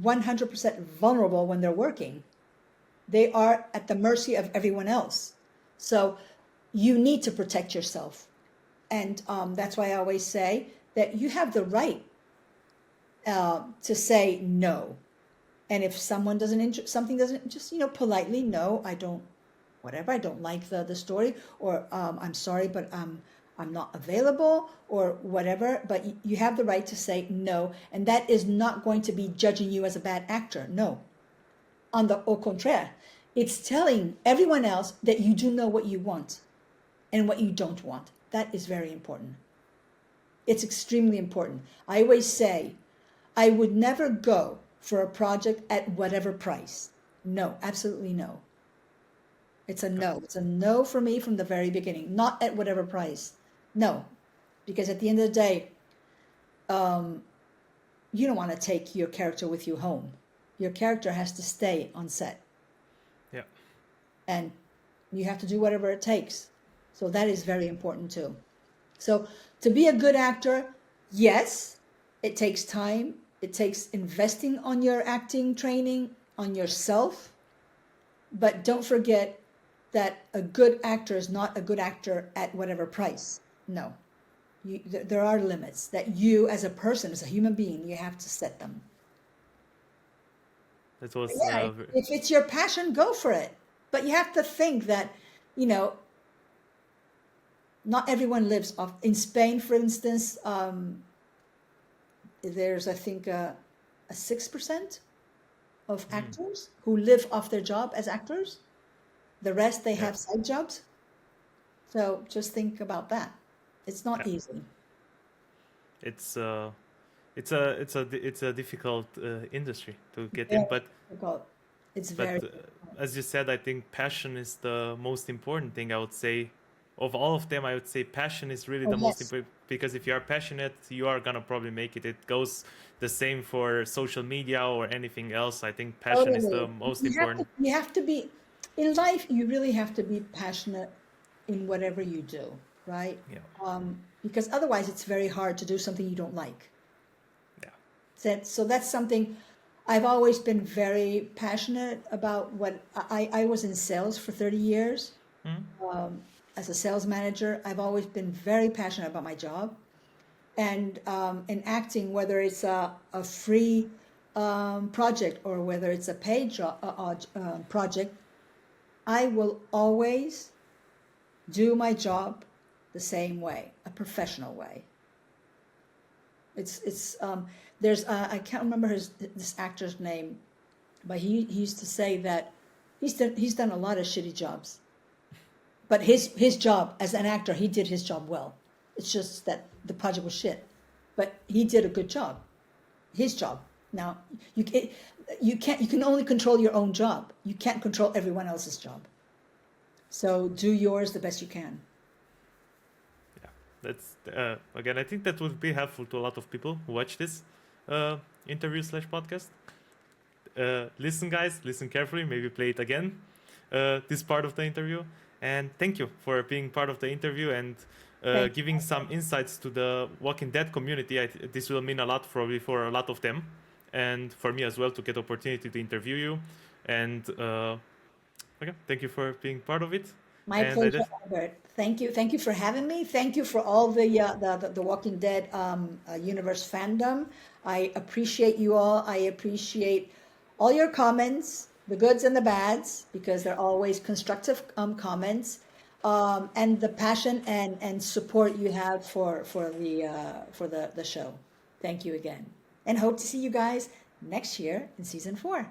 100% vulnerable when they're working. They are at the mercy of everyone else. So you need to protect yourself. And that's why I always say that you have the right to say no. And if someone something doesn't, just, politely, no, I don't like the story, or I'm sorry, but I'm not available, or whatever. But you have the right to say no. And that is not going to be judging you as a bad actor. No. Au contraire, it's telling everyone else that you do know what you want and what you don't want. That is very important. It's extremely important. I always say, I would never go for a project at whatever price. No, absolutely no. It's a no. It's a no for me from the very beginning. Not at whatever price. No. Because at the end of the day, you don't want to take your character with you home. Your character has to stay on set. Yeah. And you have to do whatever it takes. So that is very important too. So to be a good actor, yes, it takes time. It takes investing on your acting training, on yourself. But don't forget that a good actor is not a good actor at whatever price. No. there are limits that you, as a person, as a human being, you have to set them. That was Yeah, if it's your passion, go for it. But you have to think that, you know, not everyone lives off. In Spain, for instance, there's, I think, a 6% of actors who live off their job as actors. The rest, they yeah. have side jobs. So just think about that. It's not Yeah. easy. It's it's a difficult industry to get in, Very but difficult. It's very difficult. as you said, I think passion is the most important thing. I would say, of all of them, I would say passion is really Oh, the most yes. important, because if you are passionate, you are gonna probably make it. It goes the same for social media or anything else. I think passion is the Totally. most important. You have to be, in life, you really have to be passionate in whatever you do, right? Yeah, Because otherwise it's very hard to do something you don't like. yeah, So that's something I've always been very passionate about. What I was in sales for 30 years. As a sales manager, I've always been very passionate about my job. And in acting, whether it's a free project or whether it's a paid project, I will always do my job the same way, a professional way. It's there's I can't remember this actor's name, but he used to say that he's done a lot of shitty jobs, but his job as an actor, he did his job well. It's just that the project was shit, but he did a good job, his job. Now you can only control your own job. You can't control everyone else's job. So do yours the best you can. yeah. That's again, I think that would be helpful to a lot of people who watch this interview slash podcast. Listen, guys, listen carefully. Maybe play it again. This part of the interview, and thank you for being part of the interview and giving some insights to the Walking Dead community. This will mean a lot probably for a lot of them, and for me as well, to get opportunity to interview you. And okay, thank you for being part of it. My And pleasure, Albert. Thank you for having me. Thank you for all the Walking Dead universe fandom. I appreciate you all. I appreciate all your comments, the goods and the bads, because they're always constructive comments, and the passion and support you have for the show. Thank you again, and hope to see you guys next year in season 4.